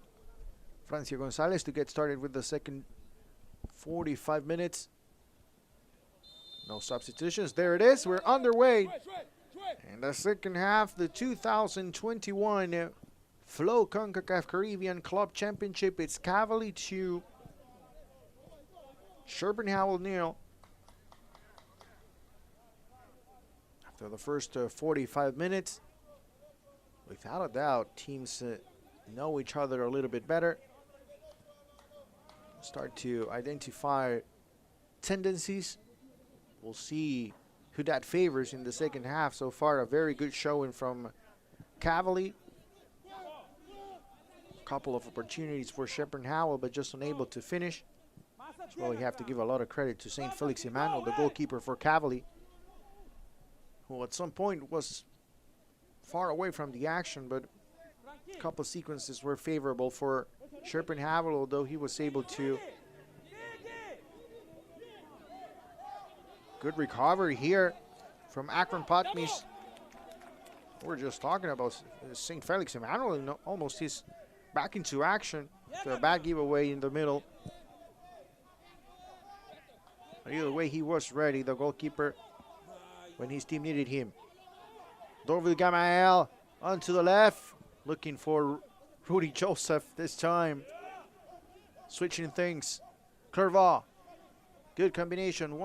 Francia Gonzalez to get started with the second 45 minutes. No substitutions. There it is. We're underway. In the second half, the 2021 Flow Concacaf Caribbean Club Championship. It's Cavaly 2, Scherpenheuvel 0. After the first 45 minutes, without a doubt, teams know each other a little bit better. Start to identify tendencies. We'll see who that favors in the second half. So far, a very good showing from Cavaly. A couple of opportunities for Scherpenheuvel, but just unable to finish. Well, we have to give a lot of credit to St. Felix Emmanuel, the goalkeeper for Cavaly, who at some point was far away from the action, but a couple of sequences were favorable for Scherpenheuvel, although he was able to. Good recovery here from Akron Patmis. We're just talking about St. Felix Emmanuel, and almost he's back into action. So a bad giveaway in the middle. Either way, he was ready, the goalkeeper, when his team needed him. Dorville Gamael onto the left, looking for Rudy Joseph this time. Switching things. Clervaux, good combination,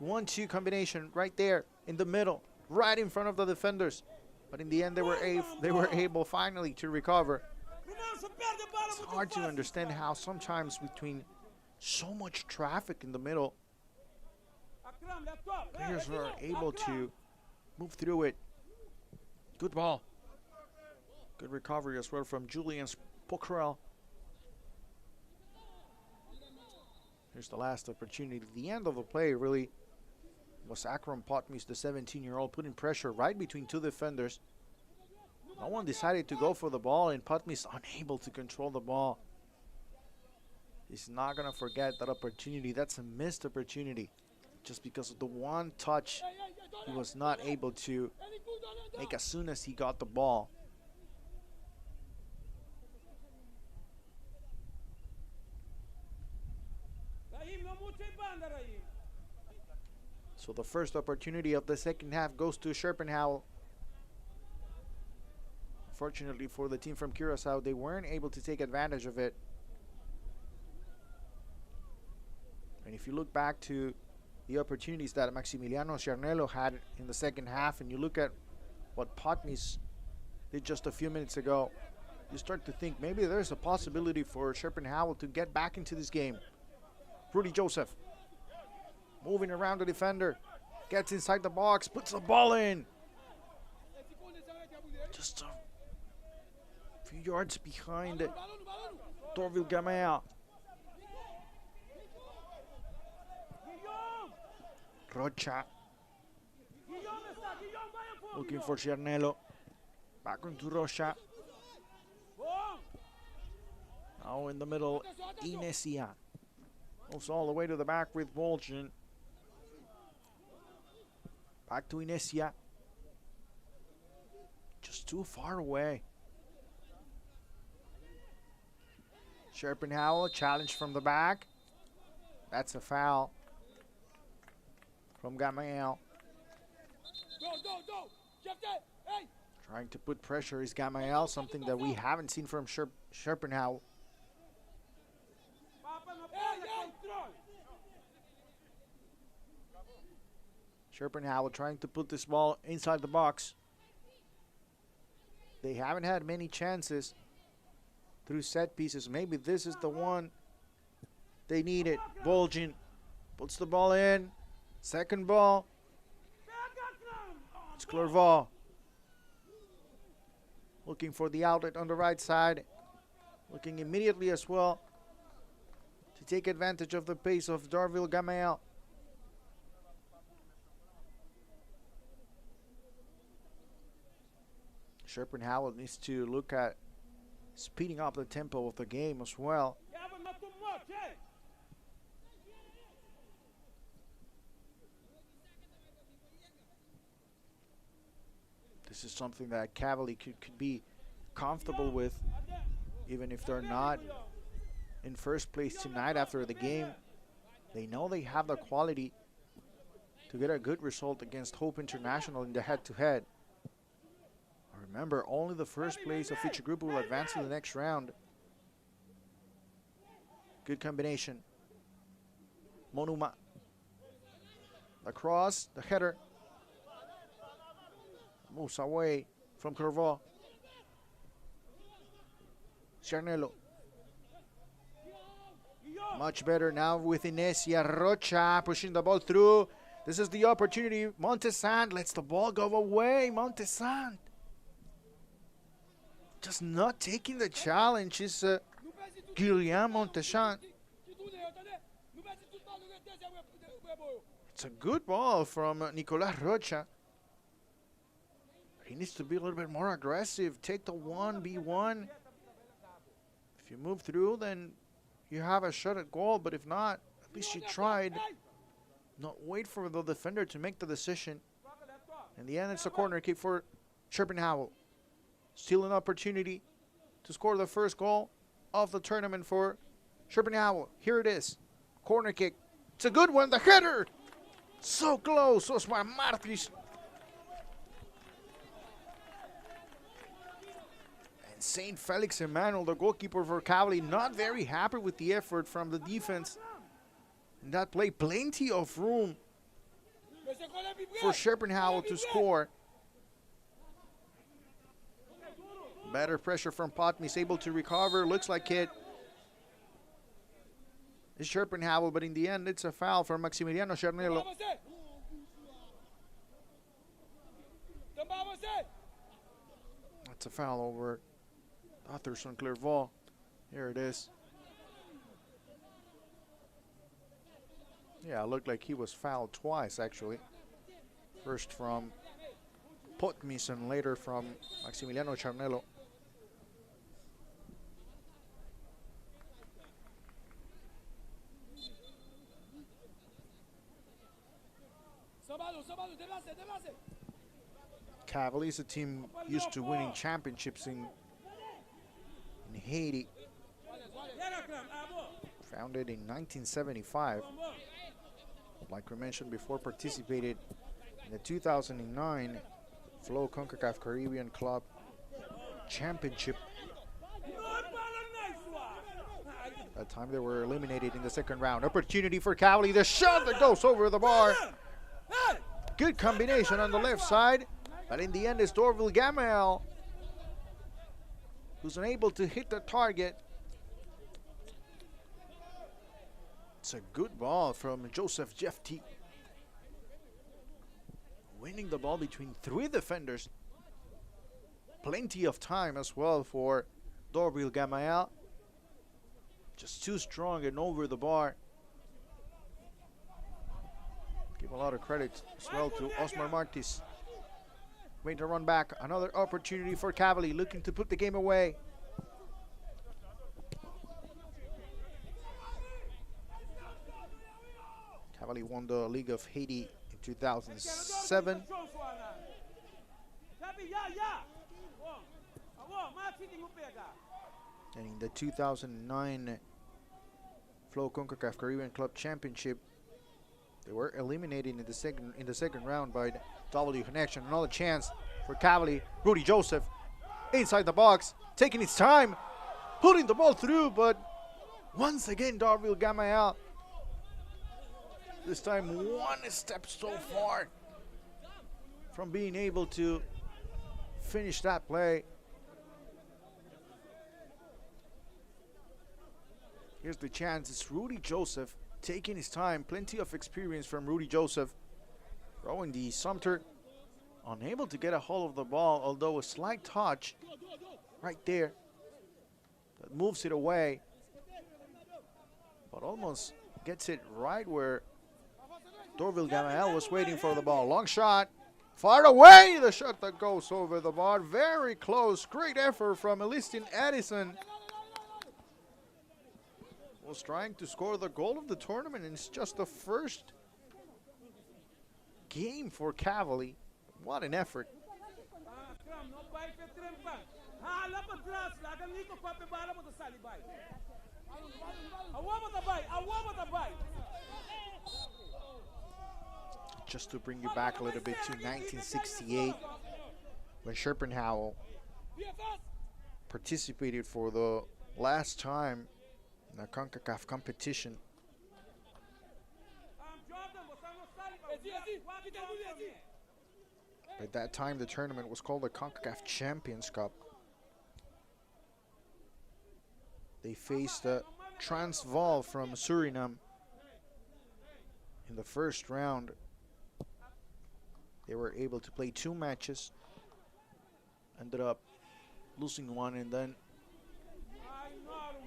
1-2 combination right there in the middle, right in front of the defenders. But in the end, they were able finally to recover. It's hard to understand how sometimes between so much traffic in the middle, players are able to move through it. Good ball. Good recovery as well from Julian Spokrel. Here's the last opportunity. The end of the play really was Akram Patmis, the 17-year-old, putting pressure right between two defenders. No one decided to go for the ball, and Patmis unable to control the ball. He's not going to forget that opportunity. That's a missed opportunity. Just because of the one touch he was not able to make as soon as he got the ball. So the first opportunity of the second half goes to Scherpenheuvel. Fortunately for the team from Curaçao, they weren't able to take advantage of it. And if you look back to the opportunities that Maximiliano Ciarnello had in the second half, and you look at what Patmis did just a few minutes ago, you start to think maybe there's a possibility for Scherpenheuvel to get back into this game. Rudy Joseph moving around the defender, gets inside the box, puts the ball in. Just a few yards behind Dorville Gamea. Rocha Looking for Ciarnello. Back into Rocha. Now in the middle, Inesia. Moves all the way to the back with Volchin. Back to Inesia. Just too far away. Scherpenheuvel, challenge from the back. That's a foul from Gamael. Trying to put pressure is Gamael, something that we haven't seen from Scherpenheuvel. Scherpenheuvel trying to put this ball inside the box. They haven't had many chances through set pieces. Maybe this is the one they needed. Volchin puts the ball in. Second ball. It's Clervaux. Looking for the outlet on the right side. Looking immediately as well to take advantage of the pace of Darville Gamael. Scherpenheuvel needs to look at speeding up the tempo of the game as well. This is something that Cavaly could be comfortable with, even if they're not in first place tonight after the game. They know they have the quality to get a good result against Hope International in the head-to-head. Remember, only the first place of each group will advance to the next round. Good combination. Monuma. The cross, the header. Moves away from Clervaux. Ciarnello. Much better now with Inesia. Rocha pushing the ball through. This is the opportunity. Montesant lets the ball go away. Montesant. Just not taking the challenge is Guillaume Montesant. It's a good ball from Nicolas Rocha. He needs to be a little bit more aggressive. Take the 1v1. If you move through, then you have a shot at goal. But if not, at least you tried. Not wait for the defender to make the decision. In the end, it's a corner kick for Scherpenheuvel. Still an opportunity to score the first goal of the tournament for Scherpenheuvel. Here it is. Corner kick. It's a good one. The header. So close. Osmar Martis. And Saint Felix Emmanuel, the goalkeeper for Cavaly, not very happy with the effort from the defense. In that play, plenty of room for Scherpenheuvel to score. Better pressure from Potmis, able to recover. Looks like it is Scherpenheuvel, but in the end, it's a foul for Maximiliano Ciarnello. That's a foul over Utherson Clervaux. Here it is. Yeah, it looked like he was fouled twice, actually. First from Potmis and later from Maximiliano Ciarnello. Cavaly is a team used to winning championships in Haiti. Founded in 1975. Like we mentioned before, participated in the 2009 Flow Concacaf Caribbean Club Championship. At that time they were eliminated in the second round. Opportunity for Cavaly, the shot that goes over the bar. Good combination on the left side, but in the end it's Darville Gamael who's unable to hit the target. It's a good ball from Joseph Jefti. Winning the ball between three defenders. Plenty of time as well for Darville Gamael. Just too strong and over the bar. Give a lot of credit as well to Osmar Martis. made the run back. Another opportunity for Cavaly, looking to put the game away. Cavaly won the League of Haiti in 2007. And in the 2009 Flow Concacaf Caribbean Club Championship, they were eliminated in the second round by the W Connection. Another chance for Cavaly. Rudy Joseph inside the box, taking his time, putting the ball through, but once again Darville Gamael. This time one step so far from being able to finish that play. Here's the chance. It's Rudy Joseph taking his time. Plenty of experience from Rudy Joseph. Throwing the Sumter. Unable to get a hold of the ball, although a slight touch right there that moves it away. But almost gets it right where Dorville Gamael was waiting for the ball. Long shot. Far away. The shot that goes over the bar. Very close. Great effort from Elistin Edison. Was trying to score the goal of the tournament, and it's just the first game for Cavaly. What an effort. Just to bring you back a little bit to 1968, when Scherpenheuvel participated for the last time in a CONCACAF competition. At that time, the tournament was called the CONCACAF Champions Cup. They faced Transvaal from Suriname in the first round. They were able to play 2 matches, ended up losing one, and then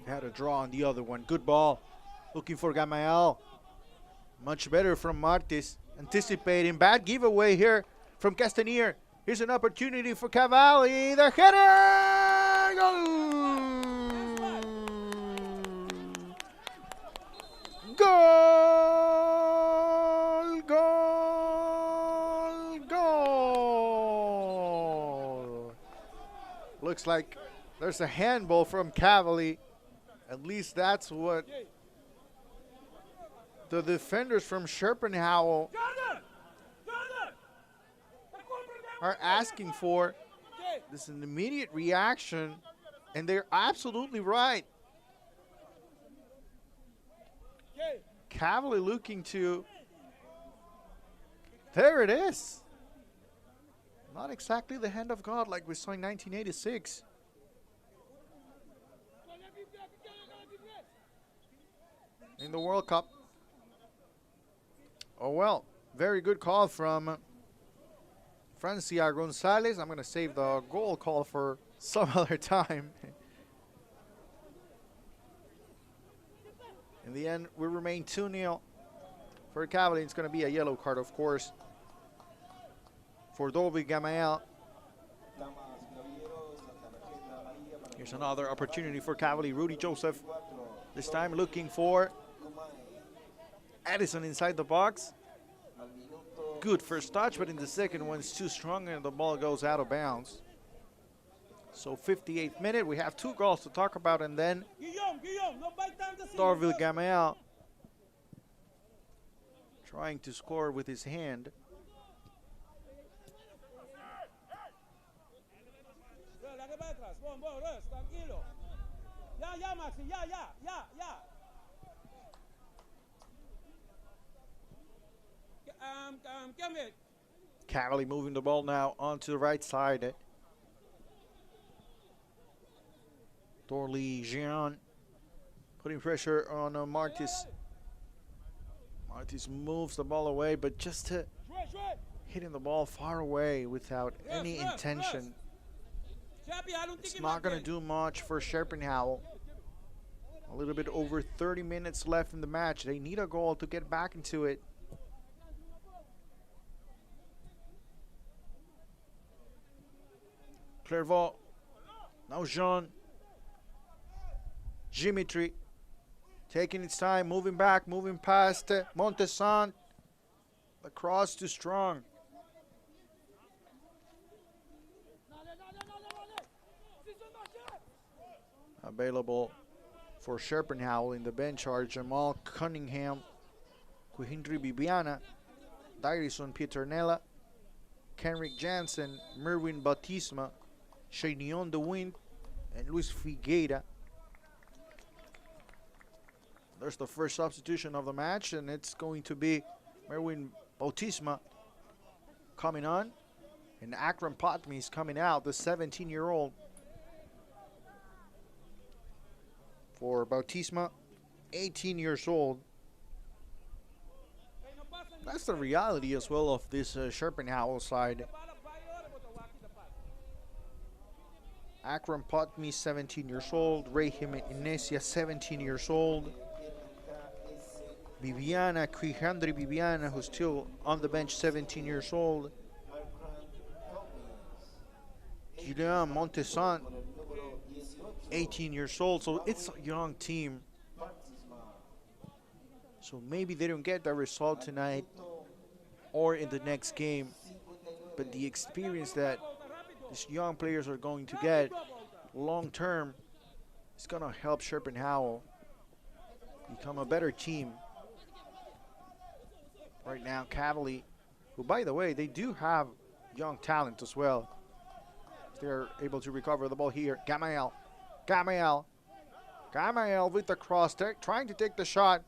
had a draw on the other one. Good ball. Looking for Gamael. Much better from Martis. Anticipating. Bad giveaway here from Castanier. Here's an opportunity for Cavaly. The header! Goal! Goal! Goal! Goal! Looks like there's a handball from Cavaly. At least that's what the defenders from Scherpenheuvel are asking for. This is an immediate reaction, and they're absolutely right. Cavaly looking to... There it is. Not exactly the hand of God like we saw in 1986. In the World Cup. Oh well, very good call from Francia Gonzalez. I'm going to save the goal call for some other time. In the end, we remain 2-0 for Cavaly. It's going to be a yellow card, of course, for Dorville Gamael. Here's another opportunity for Cavaly. Rudy Joseph, this time looking for Edison inside the box. Good first touch, but in the second one, it's too strong and the ball goes out of bounds. So 58th minute, we have 2 goals to talk about, and then Dorville Gamael trying to score with his hand. Cavaly moving the ball now onto the right side. Dorly Jean putting pressure on Martis. Martis moves the ball away, but just hitting the ball far away without any intention. It's not going to do much for Scherpenheuvel. A little bit over 30 minutes left in the match. They need a goal to get back into it. Clervaux. Now Jean. Dimitri. Taking its time, moving back, moving past Montesant. The cross too strong. Available for Scherpenheuvel in the bench are Jamal Cunningham, Kuhindri Bibiana, Dyrison Pieternella, Kenrick Jansen, Merwin Bautisma, Chenion De Wind, and Luis Figueira. There's the first substitution of the match, and it's going to be Merwin Bautisma coming on, and Akram Patmi is coming out, the 17-year-old. For Bautisma, 18 years old. That's the reality as well of this Scherpenheuvel side. Akram Patmi, 17 years old. Rahim Inesia, 17 years old. Viviana, Kuihandri Viviana, who's still on the bench, 17 years old. Julian Montesant, 18 years old, so it's a young team. So maybe they don't get the result tonight or in the next game, but the experience that these young players are going to get long term is going to help Scherpenheuvel become a better team. Right now, Cavaly, who by the way, they do have young talent as well. They're able to recover the ball here. Gamael with the cross, trying to take the shot.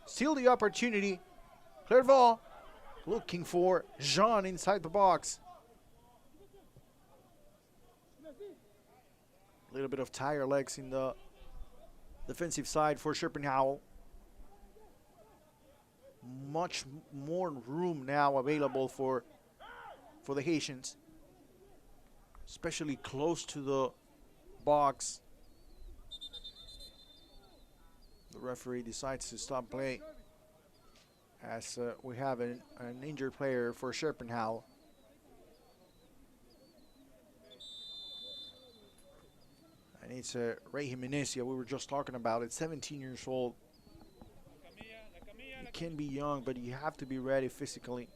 Steal the opportunity. Clervaux looking for Jean inside the box. A little bit of tire legs in the defensive side for Scherpenheuvel. Much more room now available for the Haitians, especially close to the box. The referee decides to stop play as we have an injured player for Scherpenheuvel. And it's Ray Jimenez we were just talking about. It's 17 years old. You can be young, but you have to be ready physically.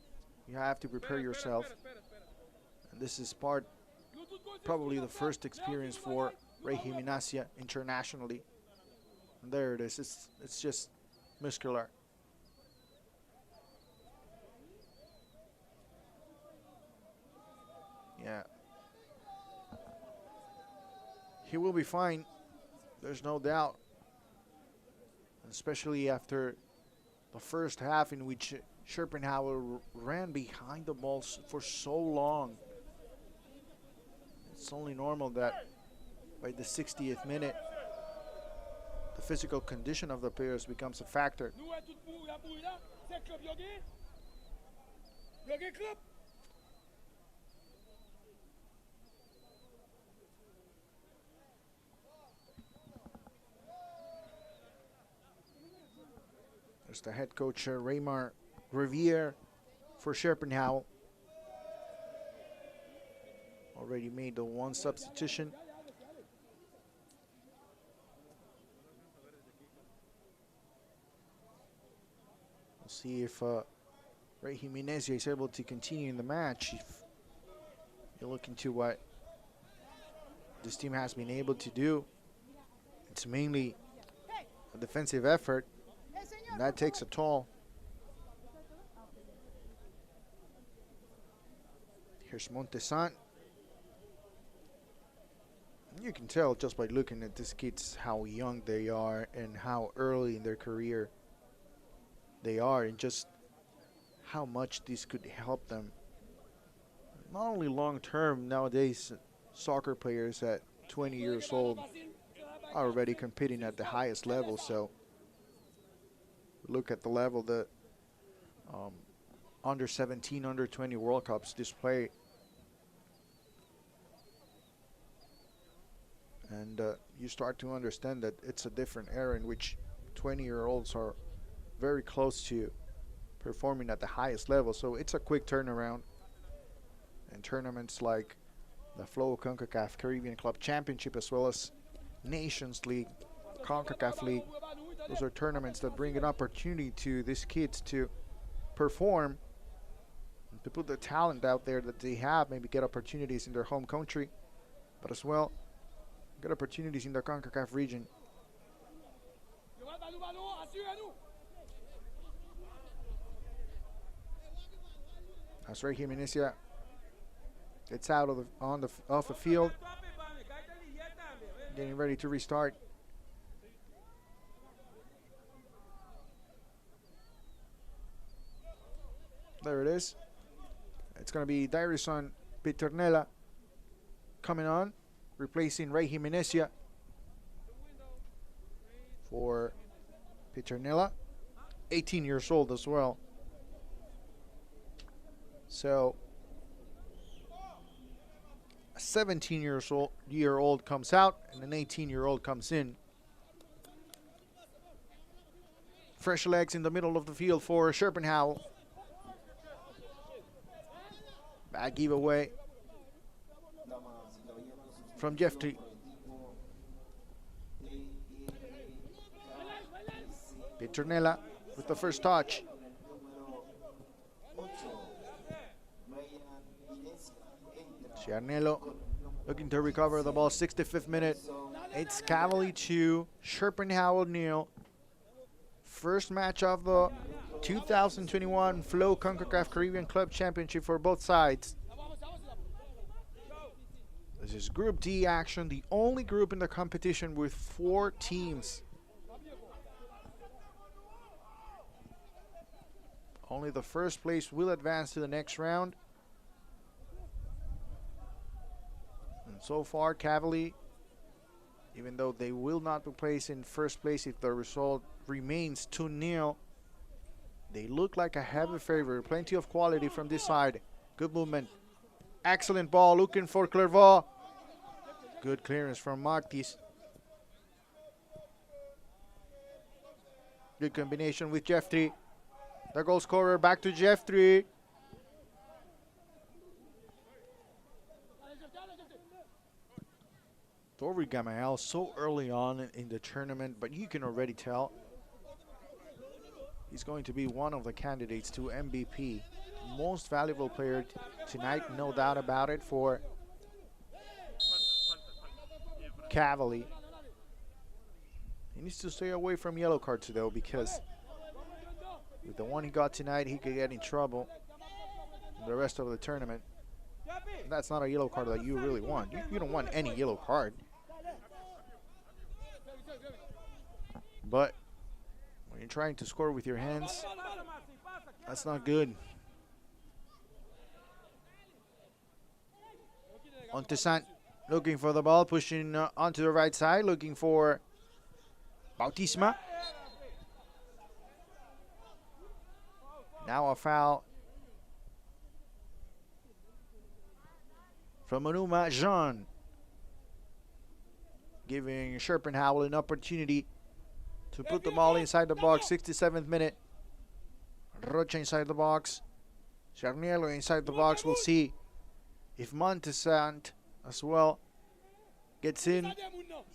You have to prepare yourself. And this is probably the first experience for Ray Jimenez internationally. And there it is. It's just muscular. Yeah. He will be fine. There's no doubt. Especially after the first half in which Scherpenheuvel ran behind the ball for so long. It's only normal that by the 60th minute, the physical condition of the players becomes a factor. There's the head coach, Raymar Riviere, for Scherpenheuvel. Already made the one substitution. We'll see if Ray Jimenez is able to continue in the match. If you look into what this team has been able to do, it's mainly a defensive effort, and that takes a toll. Here's Montesant. You can tell just by looking at these kids how young they are and how early in their career they are, and just how much this could help them. Not only long term, nowadays soccer players at 20 years old are already competing at the highest level. So look at the level that under 17, under 20 World Cups display. And you start to understand that it's a different era in which 20-year-olds are very close to performing at the highest level. So it's a quick turnaround. And tournaments like the Flow Concacaf Caribbean Club Championship as well as Nations League, Concacaf League. Those are tournaments that bring an opportunity to these kids to perform, to put the talent out there that they have, maybe get opportunities in their home country, but as well get opportunities in the Concacaf region. As Ray Jimenez gets out of off the field, getting ready to restart. There it is. It's going to be Dairison Peternella coming on, replacing Ray Jimenez for Peternella, 18 years old as well. So a 17-year-old comes out and an 18-year-old comes in. Fresh legs in the middle of the field for Scherpenheuvel. Bad giveaway from Jeffrey. Peternella with the first touch. Ciarnello looking to recover the ball, 65th minute. It's Cavaly 2, Scherpenheuvel 0. First match of the 2021 Flow Concacaf Caribbean Club Championship for both sides. This is Group D action, the only group in the competition with 4 teams. Only the first place will advance to the next round. And so far, Cavaly, even though they will not be placed in first place if the result remains 2-0, they look like a heavy favorite. Plenty of quality from this side. Good movement. Excellent ball looking for Clervaux. Good clearance from Martis. Good combination with Jeffrey. The goal scorer back to Jeffrey. Tori Gamael so early on in the tournament, but you can already tell he's going to be one of the candidates to MVP. Most valuable player tonight, no doubt about it, for Cavaly. He needs to stay away from yellow cards though, because with the one he got tonight, he could get in trouble the rest of the tournament. That's not a yellow card that you really want. You don't want any yellow card. But when you're trying to score with your hands, that's not good. Montesant looking for the ball, pushing onto the right side, looking for Bautisma. Now a foul from Manuma Jean, giving Scherpenheuvel an opportunity to put the ball inside the box. 67th minute. Rocha inside the box. Ciarnello inside the box. We'll see if Montesant as well gets in.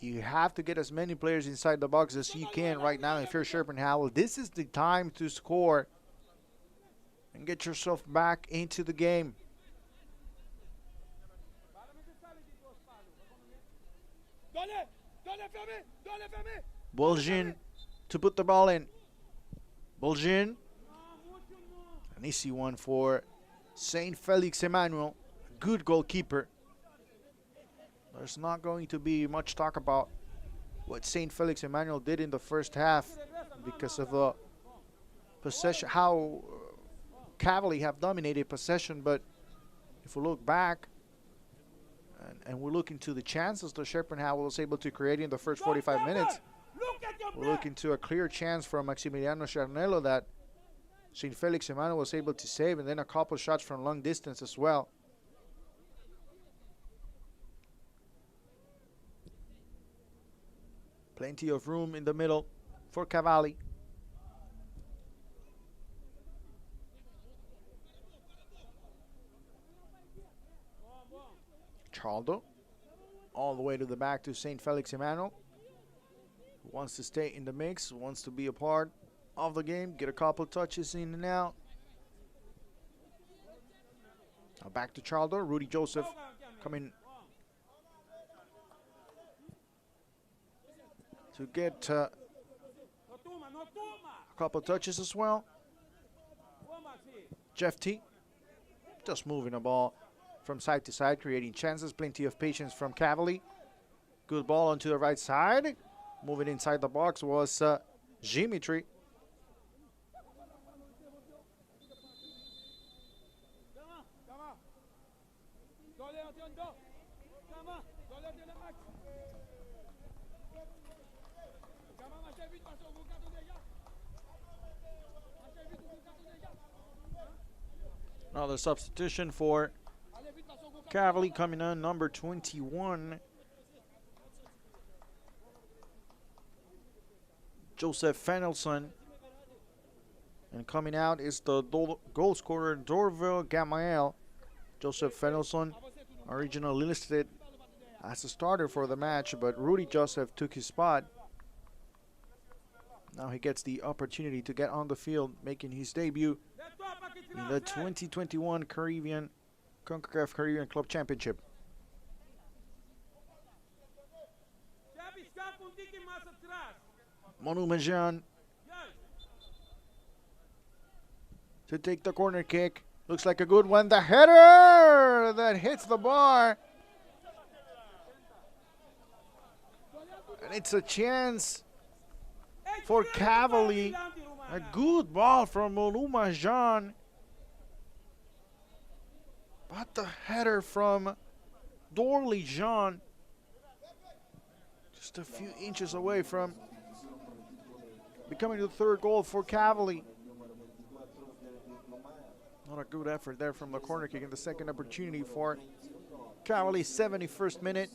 You have to get as many players inside the box as you can right now if you're Scherpenheuvel. This is the time to score and get yourself back into the game. Bolgin to put the ball in. Bolgin. An easy one for Saint Felix Emmanuel. Good goalkeeper. There's not going to be much talk about what Saint Felix Emmanuel did in the first half because of the possession, how Cavaly have dominated possession. But if we look back and we look into the chances that Scherpenheuvel was able to create in the first 45 minutes, we're looking to a clear chance from Maximiliano Ciarnello that Saint Felix Emmanuel was able to save, and then a couple shots from long distance as well. Plenty of room in the middle for Cavaly. Chaldo. All the way to the back to St. Felix Emmanuel. Who wants to stay in the mix, wants to be a part of the game, get a couple touches in and out. Now back to Chaldo. Rudy Joseph coming to get a couple touches as well. Jeff T just moving the ball from side to side, creating chances. Plenty of patience from Cavaly. Good ball onto the right side. Moving inside the box was Dimitri. Another substitution for Cavaly coming on, number 21. Joseph Fennelson. And coming out is the goal scorer Dorville Gamael. Joseph Fennelson, originally listed as a starter for the match, but Rudy Joseph took his spot. Now he gets the opportunity to get on the field, making his debut in the 2021 Concacaf Caribbean Club Championship. Monu Majan to take the corner kick. Looks like a good one. The header that hits the bar. And it's a chance for Cavaly. A good ball from Monu Majan. But the header from Dorley Jean, just a few inches away from becoming the third goal for Cavaly. Not a good effort there from the corner kick in the second opportunity for Cavaly, 71st minute.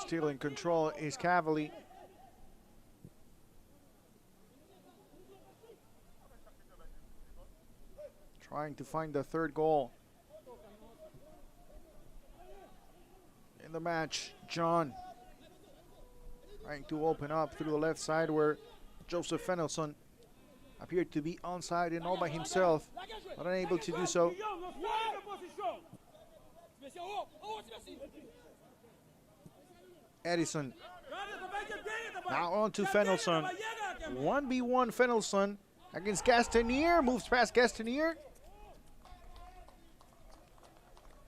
Still in control is Cavaly. Trying to find the third goal in the match. John trying to open up through the left side where Joseph Fennelson appeared to be onside and all by himself, but unable to do so. Edison now on to Fennelson. 1v1 Fennelson against Castanier. Moves past Castanier.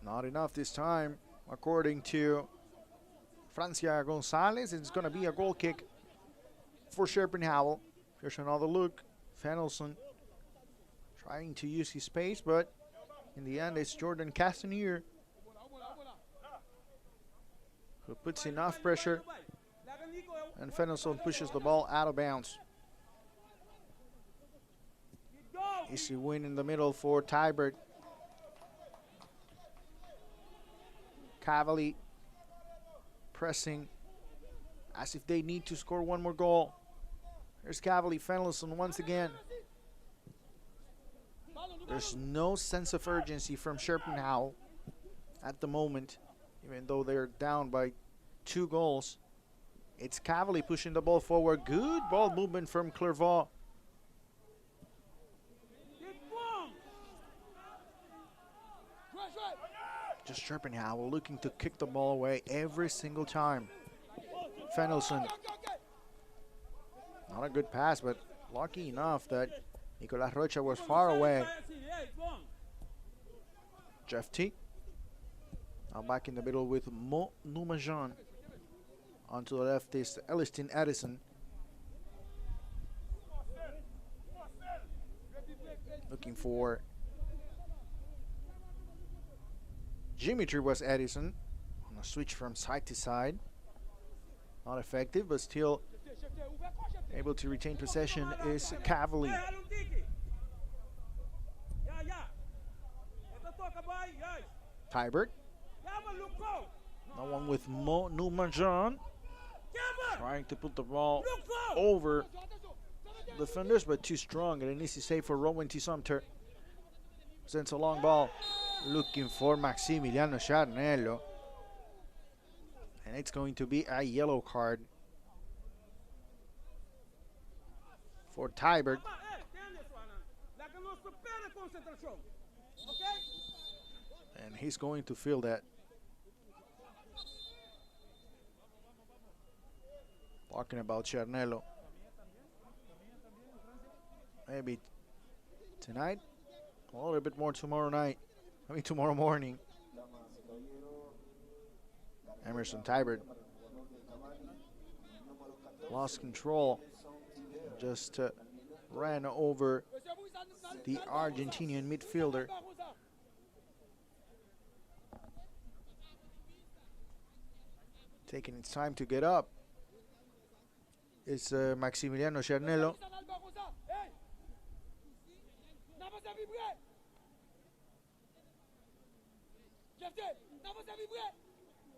Not enough this time, according to Francia Gonzalez. It's going to be a goal kick for Scherpenheuvel. Here's another look. Fennelson trying to use his space, but in the end it's Jordan Castanier who puts enough pressure, and Fennelson pushes the ball out of bounds. Easy win in the middle for Tybert. Cavaly pressing as if they need to score one more goal. Here's Cavaly. Fennelson once again. There's no sense of urgency from Scherpenheuvel at the moment, even though they're down by 2 goals. It's Cavaly pushing the ball forward. Good ball movement from Clervaux. Just Scherpenheuvel looking to kick the ball away every single time. Fennelson. Not a good pass, but lucky enough that Nicolas Rocha was far away. Jeff T. Now back in the middle with Mo Numajan. On to the left is Elliston Edison. Looking for Dimitri was Edison. On a switch from side to side. Not effective, but still able to retain possession is Cavaly. Tybert. That one with Numajan. Trying to put the ball over defenders, but too strong. And an easy save for Rowan T. Sumter. Sends a long ball. Looking for Maximiliano Charnello. And it's going to be a yellow card for Tybert. And he's going to feel that. Talking about Charnello. Maybe tonight, a little bit more tomorrow night. Tomorrow morning. Emerson Tybert lost control. Just ran over the Argentinian midfielder. Taking its time to get up is Maximiliano Charnello.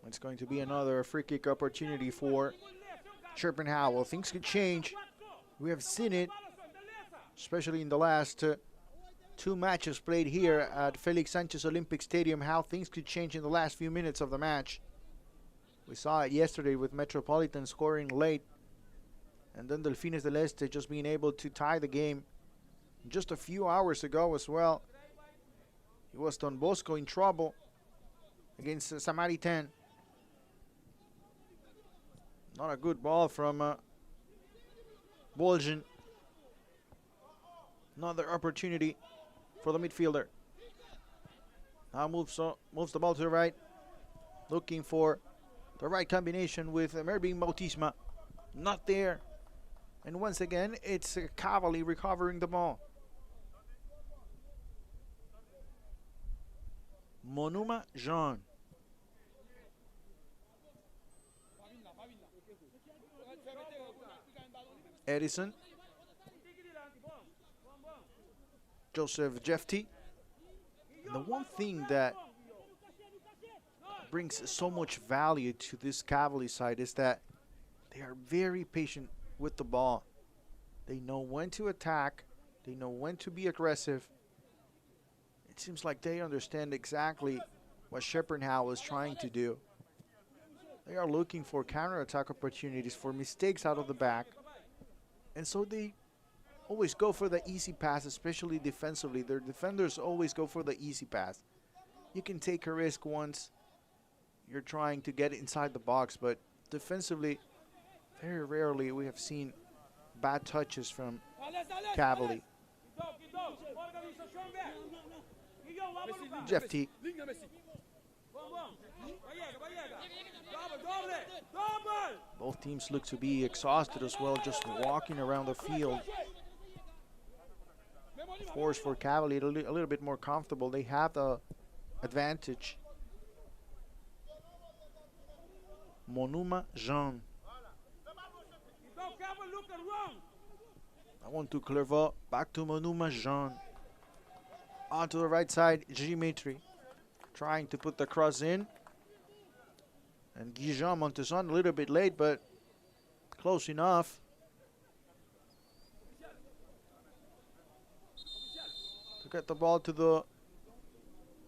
It's going to be another free kick opportunity for Scherpenheuvel. Things could change. We have seen it, especially in the last 2 matches played here at Felix Sanchez Olympic Stadium, how things could change in the last few minutes of the match. We saw it yesterday with Metropolitan scoring late, and then Delfines del Este just being able to tie the game just a few hours ago as well. It was Don Bosco in trouble against Samaritan. Not a good ball from Boljan. Another opportunity for the midfielder. Now moves the ball to the right. Looking for the right combination with Mervin Bautisma. Not there. And once again, it's Cavaly recovering the ball. Monuma Jean. Edison. Joseph Jefty. And the one thing that brings so much value to this Cavaly side is that they are very patient with the ball. They know when to attack. They know when to be aggressive. It seems like they understand exactly what Scherpenheuvel is trying to do. They are looking for counter-attack opportunities, for mistakes out of the back. And so they always go for the easy pass, especially defensively. Their defenders always go for the easy pass. You can take a risk once you're trying to get inside the box, but defensively, very rarely we have seen bad touches from Cavaly. Jefty. Both teams look to be exhausted as well, just walking around the field. Of course, for Cavaly, a little bit more comfortable. They have the advantage. Monuma Jean. I want to Clervaux. Back to Monuma Jean. Onto the right side, Dimitri. Trying to put the cross in. And Guillaume Montezon a little bit late, but close enough. To get the ball to the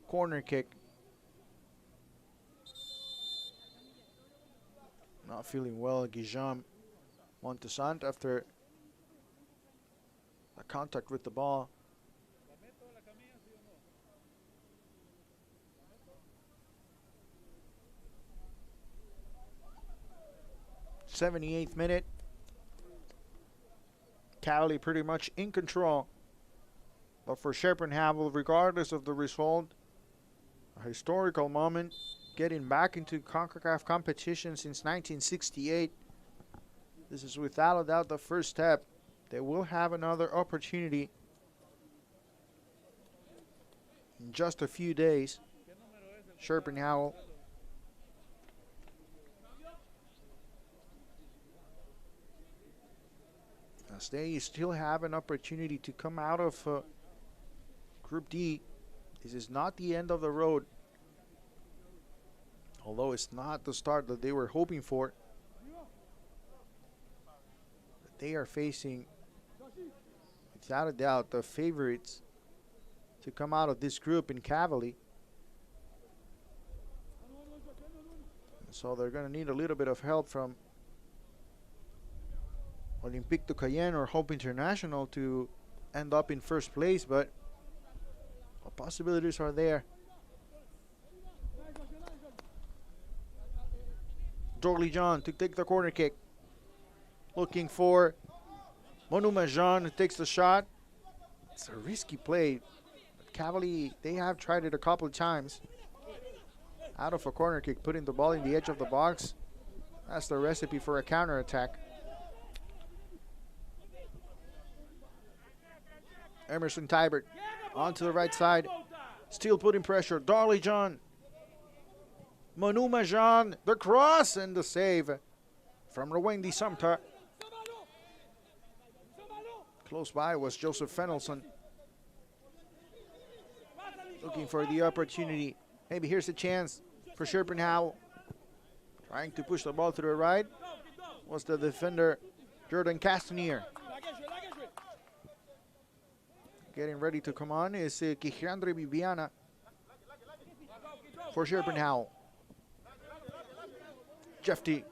corner kick. Not feeling well, Guillaume Montezant, after the contact with the ball. 78th minute. Cavaly pretty much in control. But for Scherpenheuvel, regardless of the result, a historical moment, getting back into Concacaf competition since 1968. This is without a doubt the first step. They will have another opportunity in just a few days. Scherpenheuvel. As they still have an opportunity to come out of Group D. This is not the end of the road. Although it's not the start that they were hoping for. But they are facing, without a doubt, the favorites to come out of this group in Cavaly. So they're going to need a little bit of help from Olympique de Cayenne or Hope International to end up in first place, but the possibilities are there. Dorley John to take the corner kick. Looking for Monuma Jean, who takes the shot. It's a risky play. But Cavaly, they have tried it a couple of times. Out of a corner kick, putting the ball in the edge of the box. That's the recipe for a counter-attack. Emerson Tybert onto the right side. Still putting pressure. Dorley John. Monuma Jean. The cross and the save from Rwendi Sumter. Close by was Joseph Fennelson. Looking for the opportunity. Maybe here's a chance for Scherpenheuvel. Trying to push the ball to the right was the defender Jordan Castanier. Getting ready to come on is Kijandre Bibiana for Scherpenheuvel. Jeffty.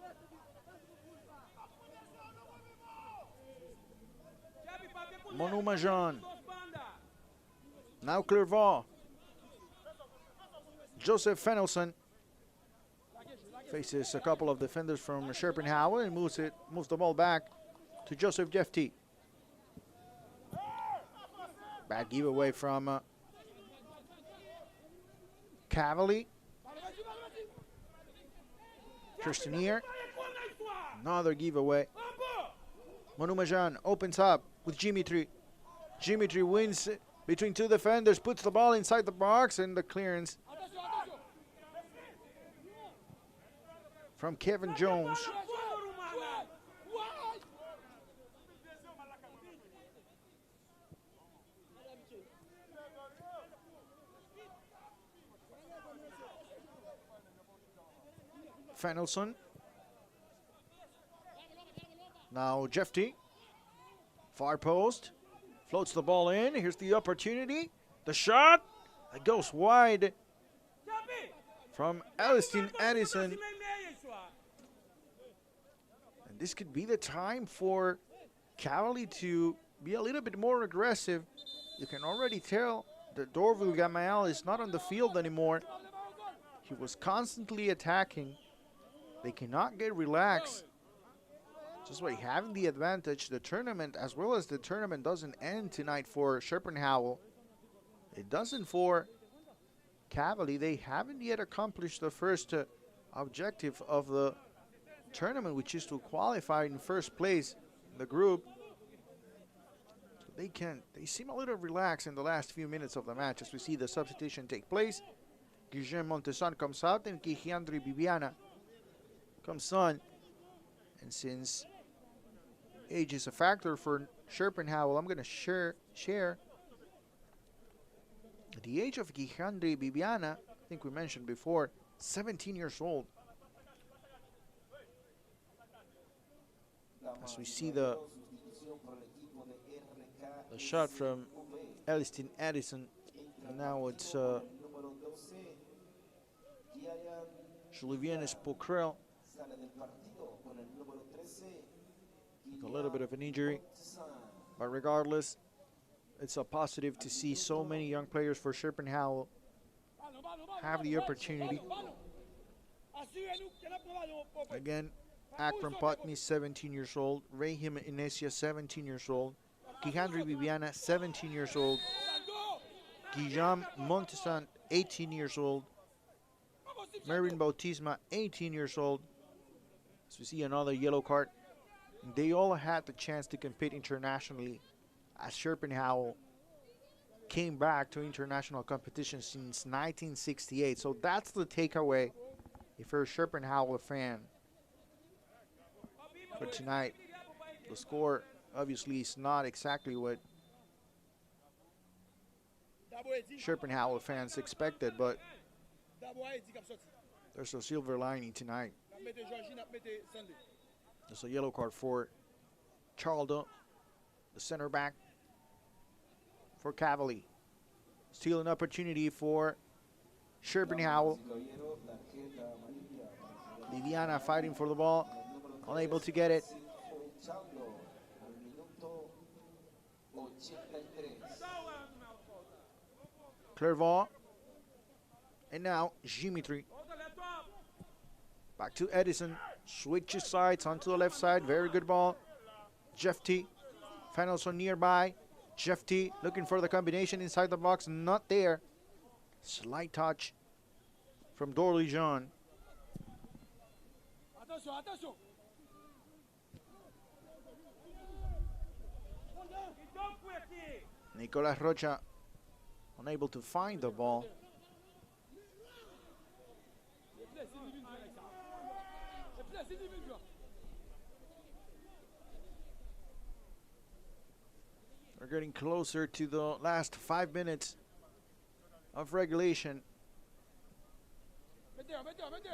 Monuma Jean. Now Clervaux. Joseph Fennelson faces a couple of defenders from Scherpenheuvel and moves the ball back to Joseph Jeffty. Bad giveaway from Cavaly. Kirstenier. Another giveaway. Monuma Jean opens up with Dimitri. Dimitri wins between two defenders, puts the ball inside the box, and the clearance from Kevin Jones. Fennelson. Now Jeffty. Far post. Floats the ball in. Here's the opportunity. The shot. It goes wide from Elliston Addison. And this could be the time for Cavaly to be a little bit more aggressive. You can already tell that Dorville Gamael is not on the field anymore. He was constantly attacking. They cannot get relaxed. Just by having the advantage, the tournament, as well as the tournament, doesn't end tonight for Scherpenheuvel. It doesn't for Cavaly. They haven't yet accomplished the first objective of the tournament, which is to qualify in first place in the group. So they seem a little relaxed in the last few minutes of the match as we see the substitution take place. Guillermo Montesson comes out and Kijandre Bibiana comes on. And since age is a factor for Scherpenheuvel, I'm going to share the age of Kijandre Bibiana. I think we mentioned before, 17 years old. As we see the shot from Elliston Addison, and now it's Julien Spokrel. A little bit of an injury, but regardless, it's a positive to see so many young players for Scherpenheuvel have the opportunity. Again, Akram Potney, 17 years old. Rahim Inesia, 17 years old. Kijandre Bibiana, 17 years old. Guillaume Montesson, 18 years old. Mervin Bautisma, 18 years old. As we see another yellow card. They all had the chance to compete internationally as Scherpenheuvel came back to international competition since 1968. So that's the takeaway if you're a Scherpenheuvel fan. But tonight, the score obviously is not exactly what Scherpenheuvel fans expected, but There's a silver lining tonight. There's a yellow card for Charlton, the center back for Cavaly. Still an opportunity for Scherpenheuvel. Viviana fighting for the ball, unable to get it. Clervaux. And now Dimitri. Back to Edison. Switches sides onto the left side. Very good ball. Jeffty. Fanelson nearby. Jeffty looking for the combination inside the box. Not there. Slight touch from Dorley John. Nicolas Rocha unable to find the ball. We're getting closer to the last 5 minutes of regulation.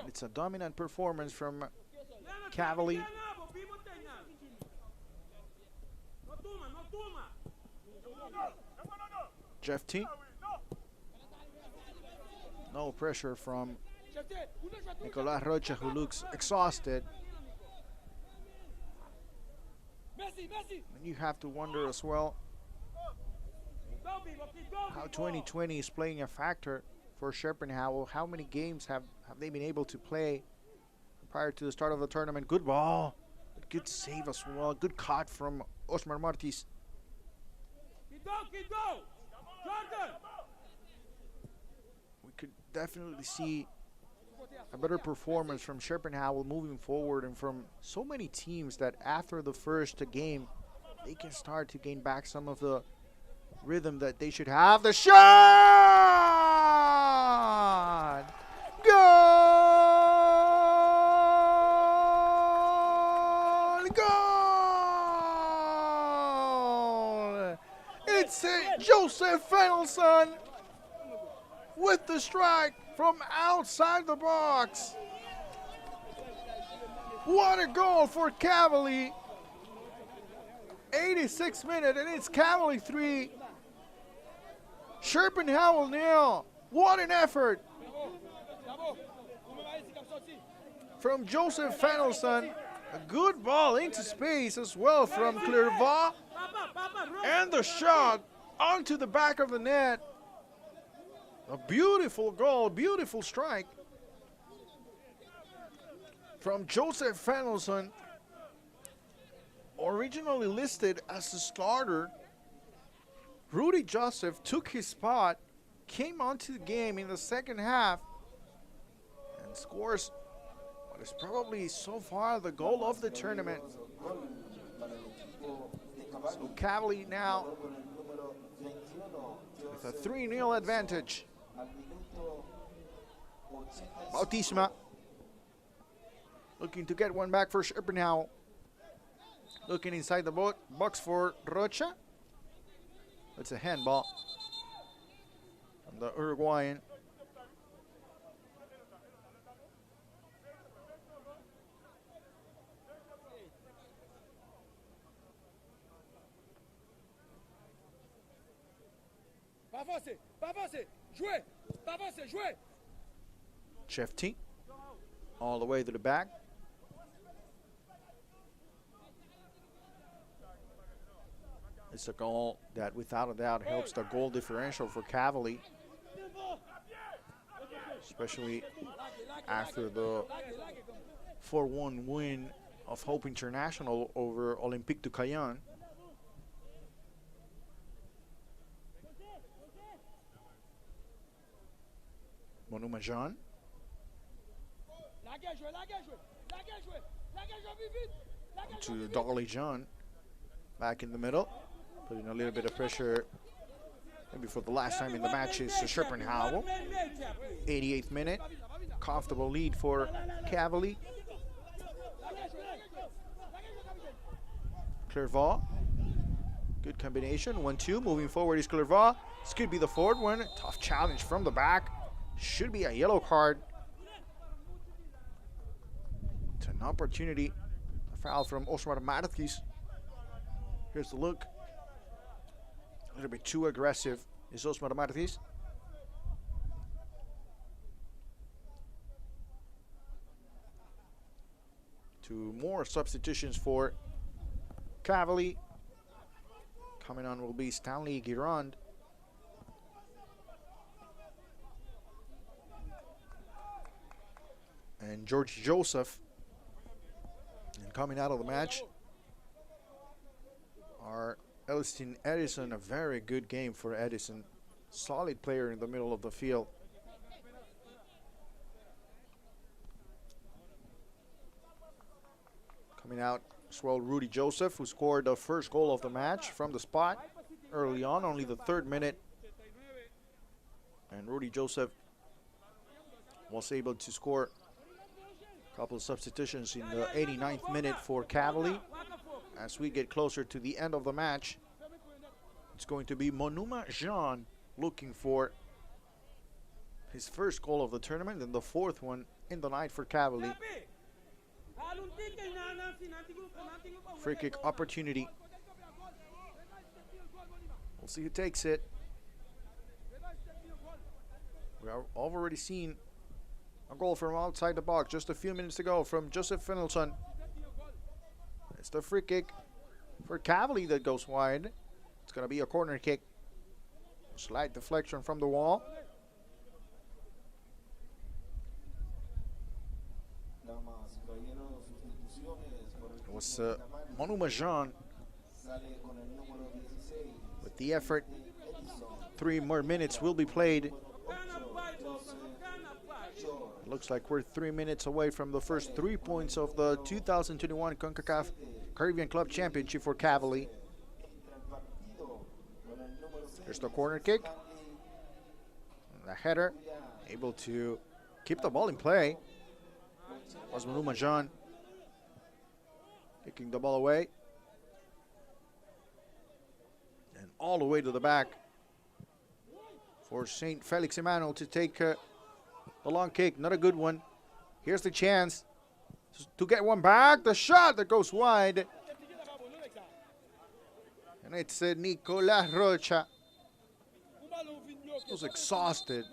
It's a dominant performance from Cavaly. Jeffty. No pressure from Nicolas Rocha, who looks exhausted. And you have to wonder as well how 2020 is playing a factor for Scherpenheuvel. How many games have they been able to play prior to the start of the tournament? Good ball. Good save as well. Good cut from Osmar Martis. We could definitely see a better performance from Scherpenheuvel moving forward, and from so many teams that after the first game they can start to gain back some of the rhythm that they should have. The shot! Goal! Goal! It's Joseph Fanelson with the strike from outside the box. What a goal for Cavaly. 86th minute, and it's Cavaly 3, Scherpenheuvel 0. What an effort from Joseph Fanelson. A good ball into space as well from Clervaux, and the shot onto the back of the net. A beautiful goal, beautiful strike from Joseph Fanelson. Originally listed as a starter, Rudy Joseph took his spot, came onto the game in the second half, and scores what is probably so far the goal of the tournament. So Cavaly now with a 3-0 advantage. Bautisma looking to get one back for Scherpenheuvel. Looking inside the box for Rocha. It's a handball from the Uruguayan. Jeffty all the way to the back. It's a goal that without a doubt helps the goal differential for Cavaly, especially after the 4-1 win of Hope International over Olympique de Cayenne. Monuma Jean. To Dolly John, back in the middle, putting a little bit of pressure, maybe for the last time in the match, is Scherpenheuvel. 88th minute, comfortable lead for Cavaly. Clervaux, good combination, 1-2, moving forward is Clervaux. This could be the forward one, tough challenge from the back, should be a yellow card. An opportunity. A foul from Osmar Martins. Here's the look. A little bit too aggressive is Osmar Martins. Two more substitutions for Cavaly. Coming on will be Stanley Girond. And George Joseph. And coming out of the match are Elston Edison. A very good game for Edison. Solid player in the middle of the field. Coming out as well, Rudy Joseph, who scored the first goal of the match from the spot early on, only the 3rd minute. And Rudy Joseph was able to score a couple of substitutions in the 89th minute for Cavaly. As we get closer to the end of the match, it's going to be Monuma Jean looking for his first goal of the tournament and the 4th one in the night for Cavaly. Free kick opportunity. We'll see who takes it. We have already seen a goal from outside the box just a few minutes ago from Joseph Finelson. It's the free kick for Cavaly that goes wide. It's going to be a corner kick. Slight deflection from the wall. It was Monuma Jean with the effort. 3 more minutes will be played. It looks like we're 3 minutes away from the first 3 points of the 2021 Concacaf Caribbean Club Championship for Cavaly. Here's the corner kick. The header, able to keep the ball in play. Was Monuma Jean kicking the ball away. And all the way to the back for St. Felix Emmanuel to take the long kick. Not a good one. Here's the chance to get one back. The shot that goes wide. And it's Nicolas Rocha. Was exhausted.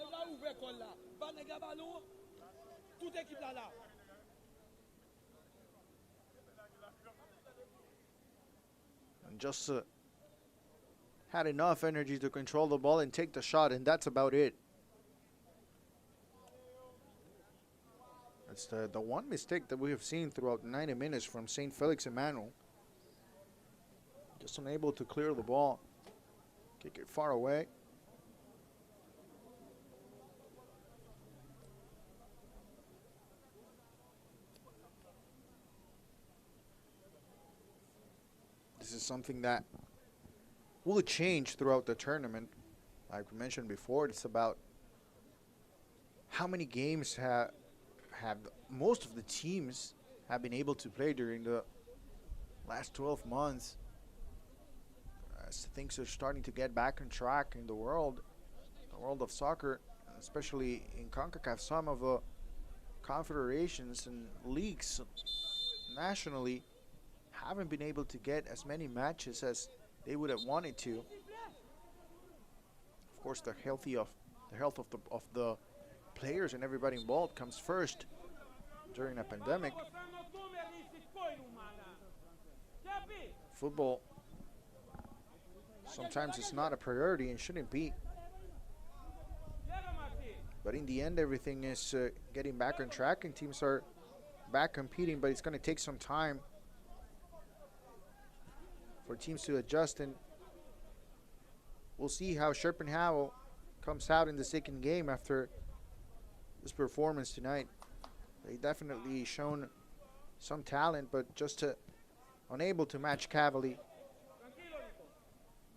And just had enough energy to control the ball and take the shot, and that's about it. That's the one mistake that we have seen throughout 90 minutes from St. Felix Emmanuel. Just unable to clear the ball. Kick it far away. This is something that will change throughout the tournament. Like we mentioned before, it's about how many games have most of the teams have been able to play during the last 12 months. As things are starting to get back on track in the world of soccer, especially in Concacaf, some of the confederations and leagues nationally haven't been able to get as many matches as they would have wanted to. Of course, the health of the players and everybody involved comes first during a pandemic. Football sometimes it's not a priority and shouldn't be. But in the end, everything is getting back on track and teams are back competing, but it's going to take some time for teams to adjust, and we'll see how Scherpenheuvel comes out in the second game after this performance tonight. They definitely shown some talent, but just unable to match Cavaly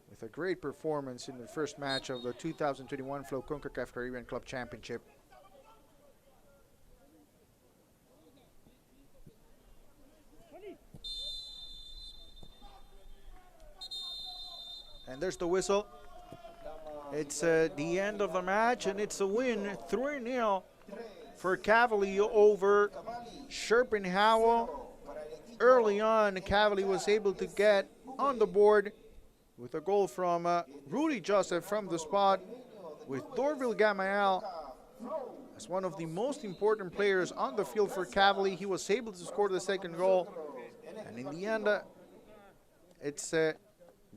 with a great performance in the first match of the 2021 Flow Concacaf Caribbean Club Championship. And there's the whistle. It's the end of the match, and it's a win, 3-0 for Cavaly over Scherpenheuvel. Early on, Cavaly was able to get on the board with a goal from Rudy Joseph from the spot, with Dorville Gamael as one of the most important players on the field for Cavaly. He was able to score the second goal, and in the end, it's